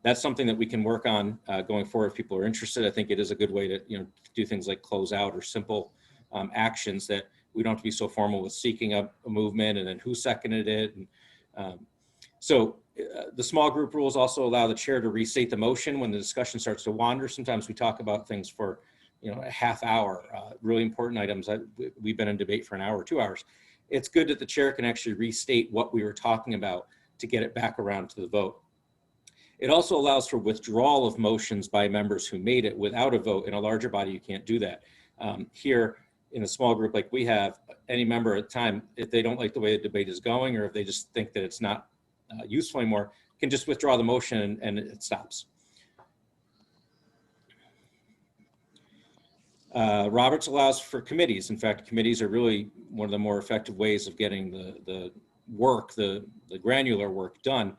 Speaker 6: that's something that we can work on going forward if people are interested. I think it is a good way to do things like close out or simple actions that we don't have to be so formal with seeking a movement and then who seconded it. And, the small group rules also allow the chair to restate the motion when the discussion starts to wander. Sometimes we talk about things for a half hour, really important items. We've been in debate for an hour or 2 hours. It's good that the chair can actually restate what we were talking about to get it back around to the vote. It also allows for withdrawal of motions by members who made it without a vote. In a larger body, you can't do that. Here, in a small group like we have, any member at a time, if they don't like the way the debate is going, or if they just think that it's not useful anymore, can just withdraw the motion and it stops. Roberts allows for committees. In fact, committees are really one of the more effective ways of getting the work, the granular work done.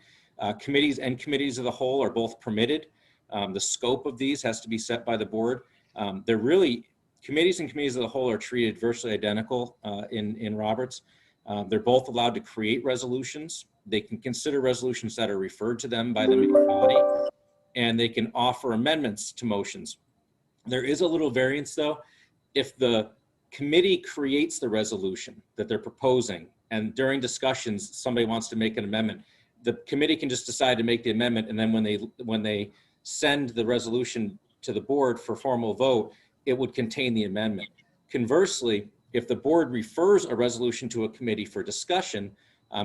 Speaker 6: Committees and committees of the whole are both permitted. The scope of these has to be set by the board. Committees and committees of the whole are treated virtually identical in Roberts. They're both allowed to create resolutions. They can consider resolutions that are referred to them by the main body, and they can offer amendments to motions. There is a little variance though. If the committee creates the resolution that they're proposing, and during discussions, somebody wants to make an amendment, the committee can just decide to make the amendment, and then when they send the resolution to the board for formal vote, it would contain the amendment. Conversely, if the board refers a resolution to a committee for discussion,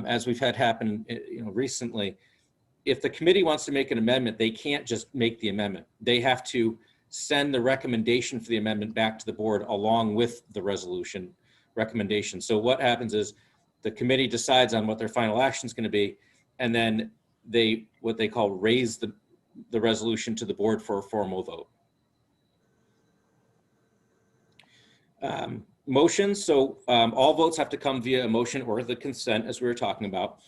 Speaker 6: as we've had happen recently, if the committee wants to make an amendment, they can't just make the amendment. They have to send the recommendation for the amendment back to the board along with the resolution recommendation. So what happens is the committee decides on what their final action is going to be, and then what they call raise the resolution to the board for a formal vote. Motions, so all votes have to come via a motion or the consent, as we were talking about.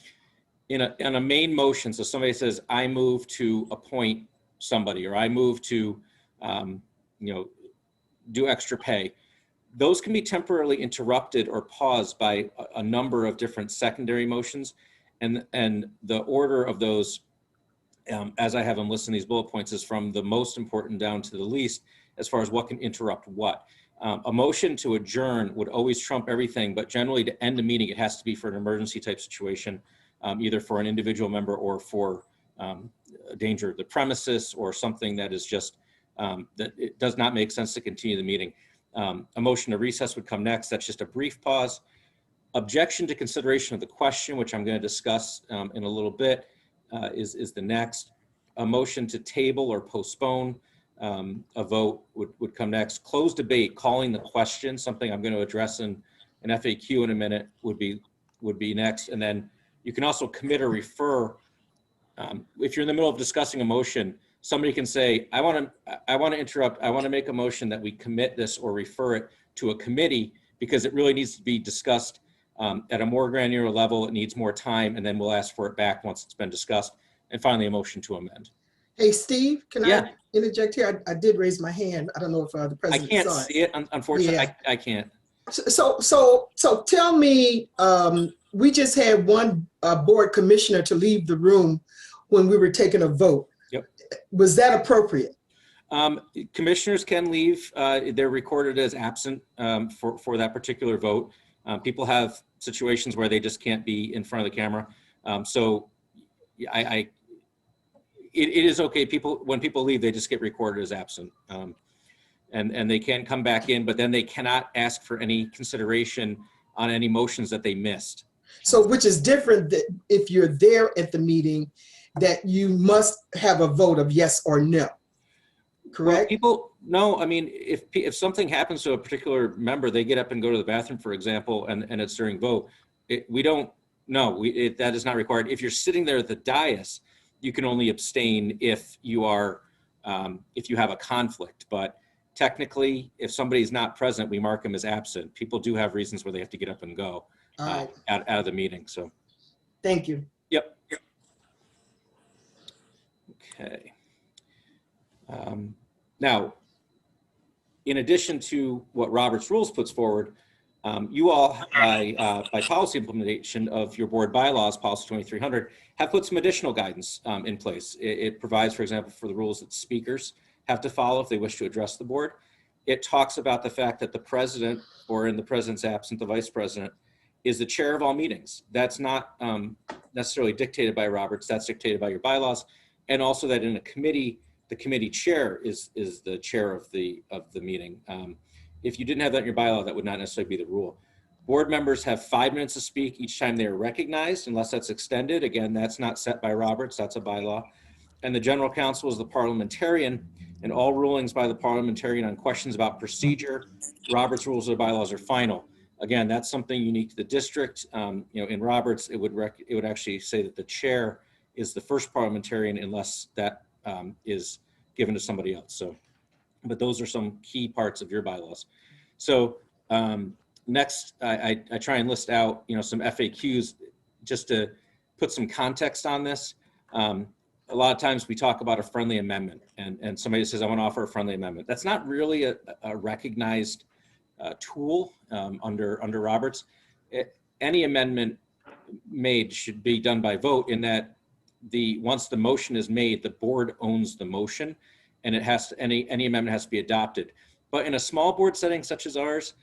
Speaker 6: In a main motion, so somebody says, I move to appoint somebody, or I move to do extra pay. Those can be temporarily interrupted or paused by a number of different secondary motions. And the order of those, as I have them listed in these bullet points, is from the most important down to the least as far as what can interrupt what. A motion to adjourn would always trump everything, but generally to end a meeting, it has to be for an emergency type situation, either for an individual member or for danger of the premises or something that is just, that it does not make sense to continue the meeting. A motion to recess would come next. That's just a brief pause. Objection to consideration of the question, which I'm going to discuss in a little bit, is the next. A motion to table or postpone a vote would come next. Closed debate, calling the question, something I'm going to address in an FAQ in a minute, would be next. And then you can also commit or refer. If you're in the middle of discussing a motion, somebody can say, I want to interrupt. I want to make a motion that we commit this or refer it to a committee because it really needs to be discussed at a more granular level. It needs more time, and then we'll ask for it back once it's been discussed. And finally, a motion to amend.
Speaker 7: Hey, Steve, can I interject here? I did raise my hand. I don't know if the president
Speaker 6: I can't
Speaker 7: saw
Speaker 6: see it, unfortunately.
Speaker 7: Yeah.
Speaker 6: I can't.
Speaker 7: So tell me, we just had one board commissioner to leave the room when we were taking a vote.
Speaker 6: Yep.
Speaker 7: Was that appropriate?
Speaker 6: Commissioners can leave. They're recorded as absent for that particular vote. People have situations where they just can't be in front of the camera. So it is okay. When people leave, they just get recorded as absent. And they can come back in, but then they cannot ask for any consideration on any motions that they missed.
Speaker 7: So which is different that if you're there at the meeting, that you must have a vote of yes or no. Correct?
Speaker 6: Well, no, I mean, if something happens to a particular member, they get up and go to the bathroom, for example, and it's during vote, that is not required. If you're sitting there at the dais, you can only abstain if you have a conflict. But technically, if somebody's not present, we mark them as absent. People do have reasons where they have to get up and go out of the meeting. So,
Speaker 7: thank you.
Speaker 6: Yep. Okay. Now, in addition to what Robert's Rules puts forward, you all, by policy implementation of your board bylaws, policy 2300, have put some additional guidance in place. It provides, for example, for the rules that speakers have to follow if they wish to address the board. It talks about the fact that the president, or in the president's absence, the vice president, is the chair of all meetings. That's not necessarily dictated by Roberts, that's dictated by your bylaws. And also that in a committee, the committee chair is the chair of the meeting. If you didn't have that in your bylaw, that would not necessarily be the rule. Board members have 5 minutes to speak each time they are recognized, unless that's extended. Again, that's not set by Roberts, that's a bylaw. And the general counsel is the parliamentarian, and all rulings by the parliamentarian on questions about procedure, Roberts rules or bylaws are final. Again, that's something unique to the district. In Roberts, it would actually say that the chair is the first parliamentarian unless that is given to somebody else. So, but those are some key parts of your bylaws. So next, I try and list out, some FAQs just to put some context on this. A lot of times we talk about a friendly amendment, and somebody says, I want to offer a friendly amendment. That's not really a recognized tool under Roberts. Any amendment made should be done by vote, in that once the motion is made, the board owns the motion, and it has to, any amendment has to be adopted. But in a small board setting such as ours,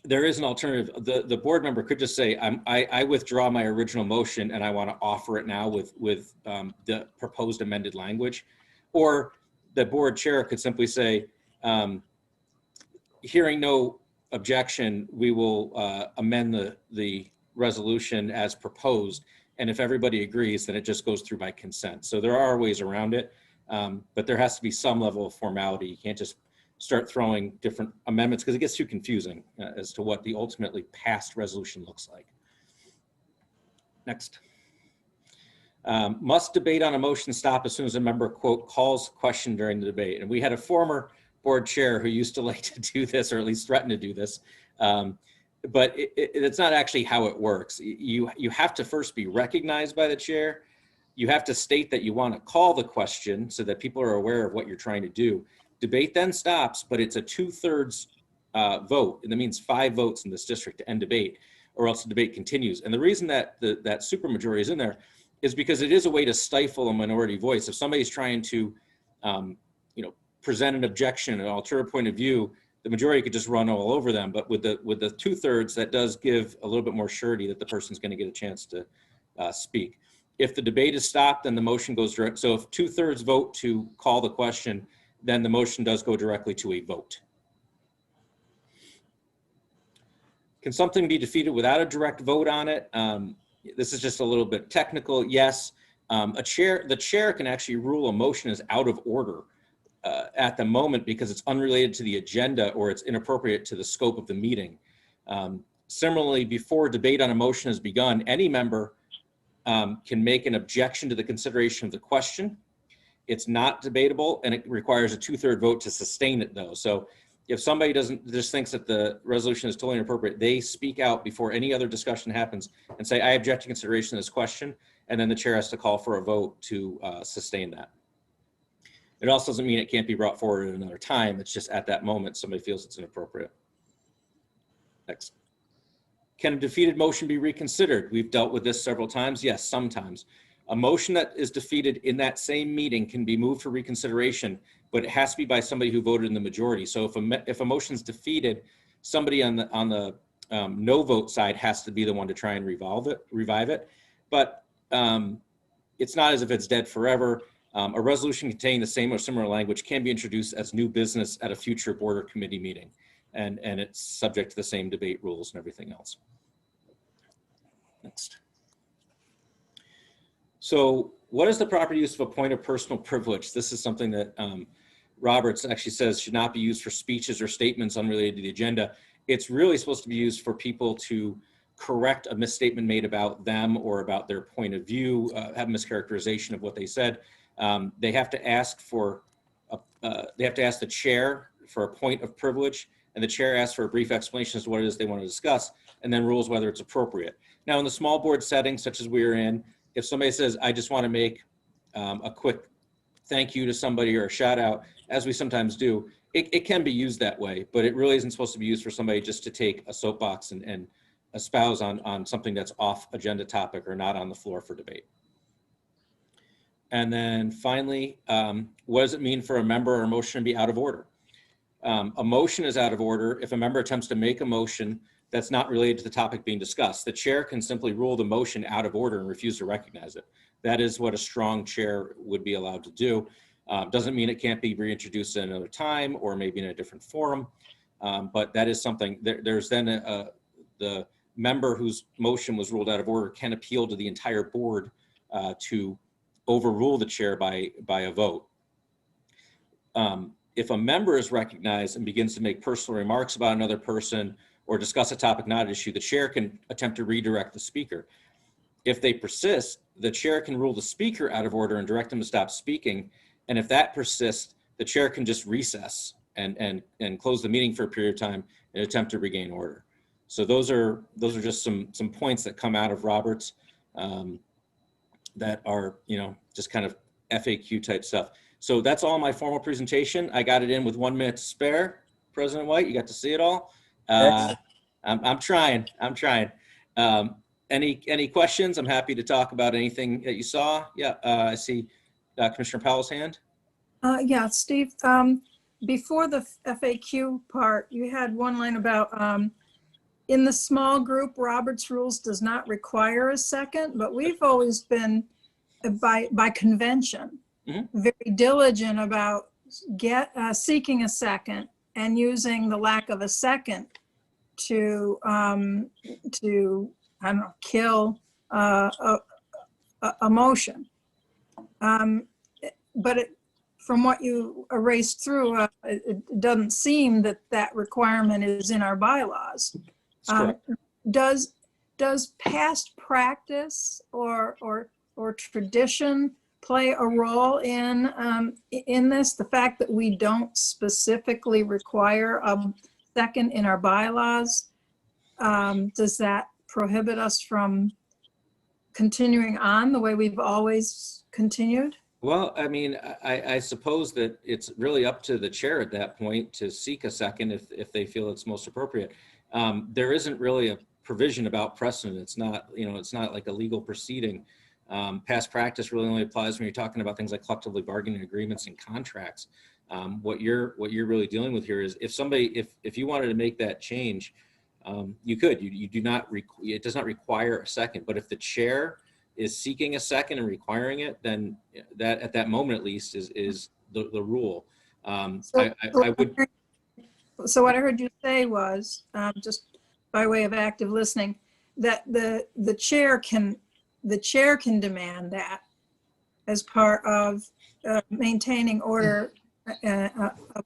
Speaker 6: there is an alternative. The board member could just say, I withdraw my original motion and I want to offer it now with the proposed amended language. Or the board chair could simply say, hearing no objection, we will amend the resolution as proposed. And if everybody agrees, then it just goes through by consent. So there are ways around it, but there has to be some level of formality. You can't just start throwing different amendments, because it gets too confusing as to what the ultimately passed resolution looks like. Next. Must debate on a motion stop as soon as a member, quote, calls question during the debate. And we had a former board chair who used to like to do this, or at least threaten to do this. But it's not actually how it works. You have to first be recognized by the chair. You have to state that you want to call the question so that people are aware of what you're trying to do. Debate then stops, but it's a 2/3 vote. And that means 5 votes in this district to end debate, or else the debate continues. And the reason that that supermajority is in there is because it is a way to stifle a minority voice. If somebody's trying to, present an objection, an alternative point of view, the majority could just run all over them. But with the 2/3, that does give a little bit more surety that the person's going to get a chance to speak. If the debate is stopped, then the motion goes direct. So if 2/3 vote to call the question, then the motion does go directly to a vote. Can something be defeated without a direct vote on it? This is just a little bit technical. Yes, the chair can actually rule a motion is out of order at the moment because it's unrelated to the agenda or it's inappropriate to the scope of the meeting. Similarly, before debate on a motion has begun, any member can make an objection to the consideration of the question. It's not debatable, and it requires a 2/3 vote to sustain it, though. So if somebody just thinks that the resolution is totally inappropriate, they speak out before any other discussion happens and say, I object to consideration of this question, and then the chair has to call for a vote to sustain that. It also doesn't mean it can't be brought forward at another time. It's just at that moment somebody feels it's inappropriate. Next. Can a defeated motion be reconsidered? We've dealt with this several times. Yes, sometimes. A motion that is defeated in that same meeting can be moved for reconsideration, but it has to be by somebody who voted in the majority. So if a motion is defeated, somebody on the no vote side has to be the one to try and revive it. But it's not as if it's dead forever. A resolution containing the same or similar language can be introduced as new business at a future board or committee meeting. And it's subject to the same debate rules and everything else. Next. So what is the proper use of a point of personal privilege? This is something that Roberts actually says should not be used for speeches or statements unrelated to the agenda. It's really supposed to be used for people to correct a misstatement made about them or about their point of view, have mischaracterization of what they said. They have to ask for, they have to ask the chair for a point of privilege, and the chair asks for a brief explanation as to what it is they want to discuss, and then rules whether it's appropriate. Now, in the small board setting, such as we're in, if somebody says, I just want to make a quick thank you to somebody or a shout out, as we sometimes do, it can be used that way, but it really isn't supposed to be used for somebody just to take a soapbox and espouse on something that's off agenda topic or not on the floor for debate. And then finally, what does it mean for a member or a motion to be out of order? A motion is out of order if a member attempts to make a motion that's not related to the topic being discussed. The chair can simply rule the motion out of order and refuse to recognize it. That is what a strong chair would be allowed to do. Doesn't mean it can't be reintroduced at another time or maybe in a different forum, but that is something. There's then the member whose motion was ruled out of order can appeal to the entire board to overrule the chair by a vote. If a member is recognized and begins to make personal remarks about another person or discuss a topic not at issue, the chair can attempt to redirect the speaker. If they persist, the chair can rule the speaker out of order and direct them to stop speaking. And if that persists, the chair can just recess and close the meeting for a period of time and attempt to regain order. So those are just some points that come out of Roberts that are, just kind of FAQ type stuff. So that's all my formal presentation. I got it in with 1 minute to spare. President White, you got to see it all. I'm trying. Any questions? I'm happy to talk about anything that you saw. Yeah, I see Commissioner Powell's hand.
Speaker 4: Yeah, Steve, before the FAQ part, you had one line about in the small group, Robert's rules does not require a second, but we've always been by convention, very diligent about seeking a second and using the lack of a second to I don't know, kill a motion. But from what you erased through, it doesn't seem that requirement is in our bylaws. Does past practice or tradition play a role in this? The fact that we don't specifically require a second in our bylaws, does that prohibit us from continuing on the way we've always continued?
Speaker 6: Well, I mean, I suppose that it's really up to the chair at that point to seek a second if they feel it's most appropriate. There isn't really a provision about precedent. It's not, it's not like a legal proceeding. Past practice really only applies when you're talking about things like collectively bargaining agreements and contracts. What you're really dealing with here is if you wanted to make that change, you could. You do not. It does not require a second. But if the chair is seeking a second and requiring it, then that at that moment at least is the rule.
Speaker 4: So what I heard you say was, just by way of active listening, that the chair can demand that as part of maintaining order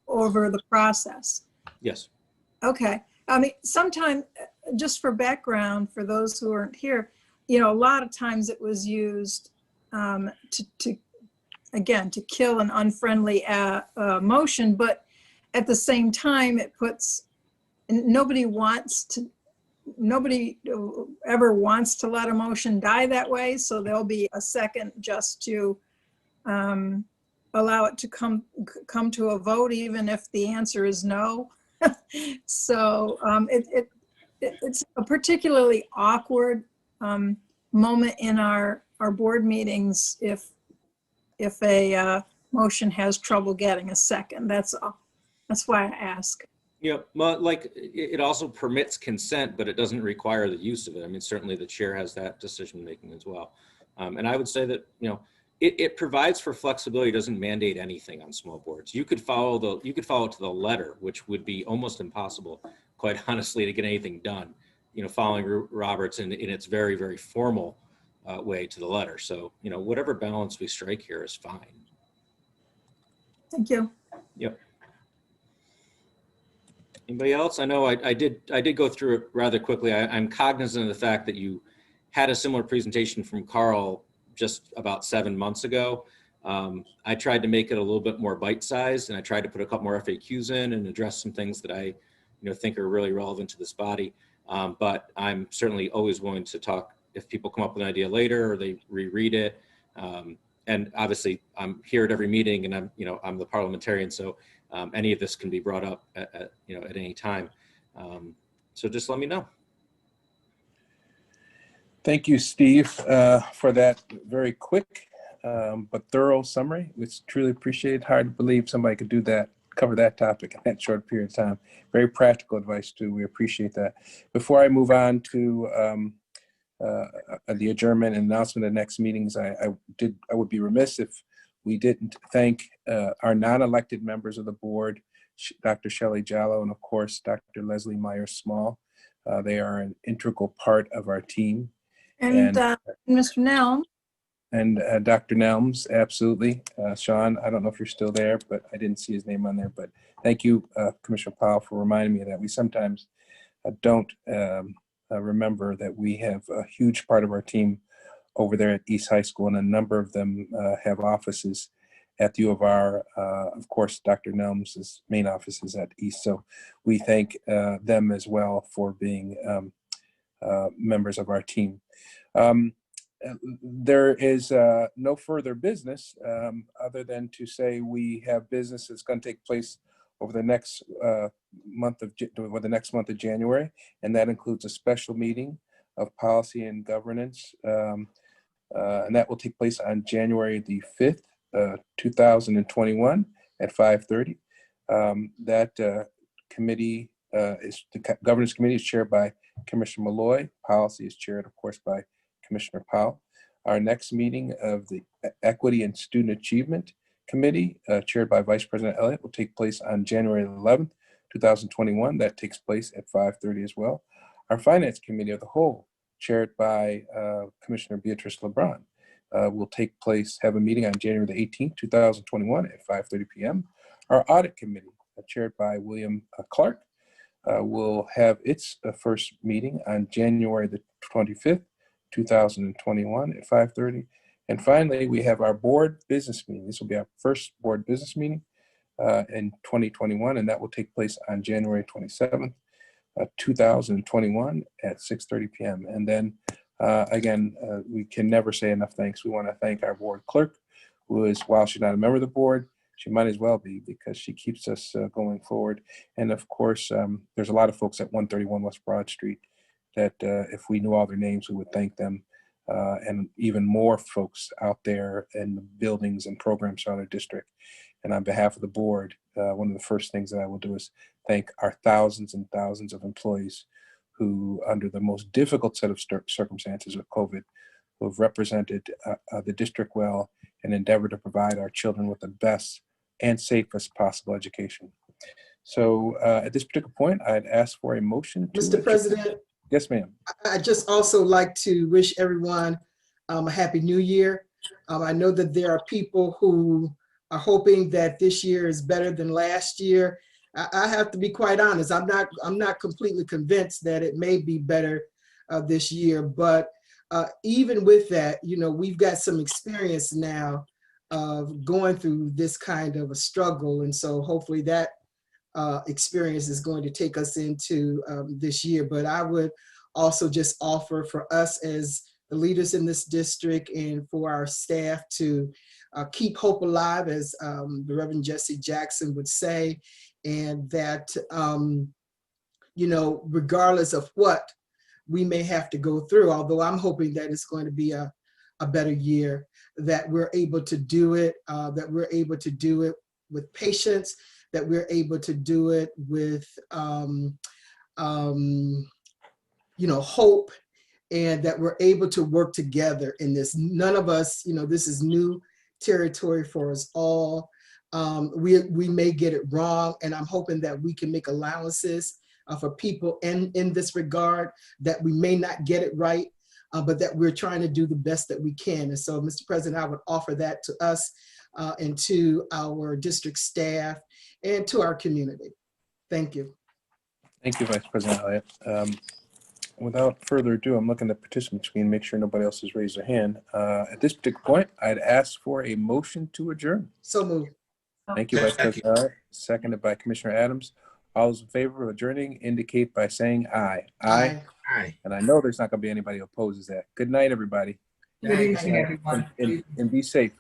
Speaker 4: over the process.
Speaker 6: Yes.
Speaker 4: Okay. I mean, sometimes, just for background, for those who aren't here, a lot of times it was used to kill an unfriendly motion, but at the same time, it puts, nobody ever wants to let a motion die that way. So there'll be a second just to allow it to come to a vote, even if the answer is no. So it's a particularly awkward moment in our board meetings if a motion has trouble getting a second. That's all. That's why I ask.
Speaker 6: Yeah, well, like it also permits consent, but it doesn't require the use of it. I mean, certainly the chair has that decision making as well. And I would say that, you know, it provides for flexibility, doesn't mandate anything on small boards. You could follow it to the letter, which would be almost impossible, quite honestly, to get anything done, you know, following Roberts in its very, very formal way to the letter. So, you know, whatever balance we strike here is fine.
Speaker 4: Thank you.
Speaker 6: Yep. Anybody else? I know I did go through it rather quickly. I'm cognizant of the fact that you had a similar presentation from Carl just about 7 months ago. I tried to make it a little bit more bite-sized, and I tried to put a couple more FAQs in and address some things that I think are really relevant to this body. But I'm certainly always willing to talk if people come up with an idea later or they reread it. And obviously I'm here at every meeting, and I'm the parliamentarian, so any of this can be brought up at any time. So just let me know.
Speaker 3: Thank you, Steve, for that very quick but thorough summary. It's truly appreciated. Hard to believe somebody could do that, cover that topic in that short period of time. Very practical advice too. We appreciate that. Before I move on to the adjournment and announcement of the next meetings, I would be remiss if we didn't thank our non-elected members of the board, Dr. Shelley Jallow and of course Dr. Leslie Myers-Small. They are an integral part of our team.
Speaker 4: And Mr. Nelm.
Speaker 3: And Dr. Nelms, absolutely. Sean, I don't know if you're still there, but I didn't see his name on there. But thank you, Commissioner Powell, for reminding me of that. We sometimes don't remember that we have a huge part of our team over there at East High School, and a number of them have offices at the U of R. Of course, Dr. Nelms' main office is at East. So we thank them as well for being members of our team. There is no further business other than to say we have business that's going to take place over the next month of January, and that includes a special meeting of policy and governance, and that will take place on January the 5th, 2021 at 5:30. That committee is the governance committee is chaired by Commissioner Malloy. Policy is chaired, of course, by Commissioner Powell. Our next meeting of the Equity and Student Achievement Committee, chaired by Vice President Elliott, will take place on January 11th, 2021. That takes place at 5:30 as well. Our Finance Committee of the whole, chaired by Commissioner Beatrice LeBron, will have a meeting on January the 18th, 2021 at 5:30 p.m. Our Audit Committee, chaired by William Clark, will have its first meeting on January the 25th, 2021 at 5:30. And finally, we have our board business meeting. This will be our first board business meeting in 2021, and that will take place on January 27th, 2021 at 6:30 p.m. And then again, we can never say enough thanks. We want to thank our board clerk, who is, while she's not a member of the board, she might as well be, because she keeps us going forward. And of course, there's a lot of folks at 131 West Broad Street that if we knew all their names, we would thank them. And even more folks out there in the buildings and programs around our district. And on behalf of the board, one of the first things that I will do is thank our thousands and thousands of employees who, under the most difficult set of circumstances of COVID, who have represented the district well and endeavored to provide our children with the best and safest possible education. So at this particular point, I'd ask for a motion.
Speaker 7: Mr. President.
Speaker 3: Yes, ma'am.
Speaker 7: I just also like to wish everyone a Happy New Year. I know that there are people who are hoping that this year is better than last year. I have to be quite honest. I'm not completely convinced that it may be better this year. But even with that, we've got some experience now of going through this kind of a struggle, and so hopefully that experience is going to take us into this year. But I would also just offer for us as the leaders in this district and for our staff to keep hope alive, as the Reverend Jesse Jackson would say, and that regardless of what we may have to go through, although I'm hoping that it's going to be a better year, that we're able to do it, with patience, that we're able to do it with, hope, and that we're able to work together in this. None of us, this is new territory for us all. We may get it wrong, and I'm hoping that we can make allowances for people in this regard, that we may not get it right, but that we're trying to do the best that we can. And so, Mr. President, I would offer that to us and to our district staff and to our community. Thank you.
Speaker 3: Thank you, Vice President Elliott. Without further ado, I'm looking at the participant screen, make sure nobody else has raised their hand. At this particular point, I'd ask for a motion to adjourn.
Speaker 7: So moved.
Speaker 3: Thank you, Vice President Elliott. Seconded by Commissioner Adams. All those in favor of adjourning indicate by saying aye.
Speaker 7: Aye.
Speaker 8: Aye.
Speaker 3: And I know there's not going to be anybody who opposes that. Good night, everybody.
Speaker 9: Good evening, everyone.
Speaker 3: And be safe.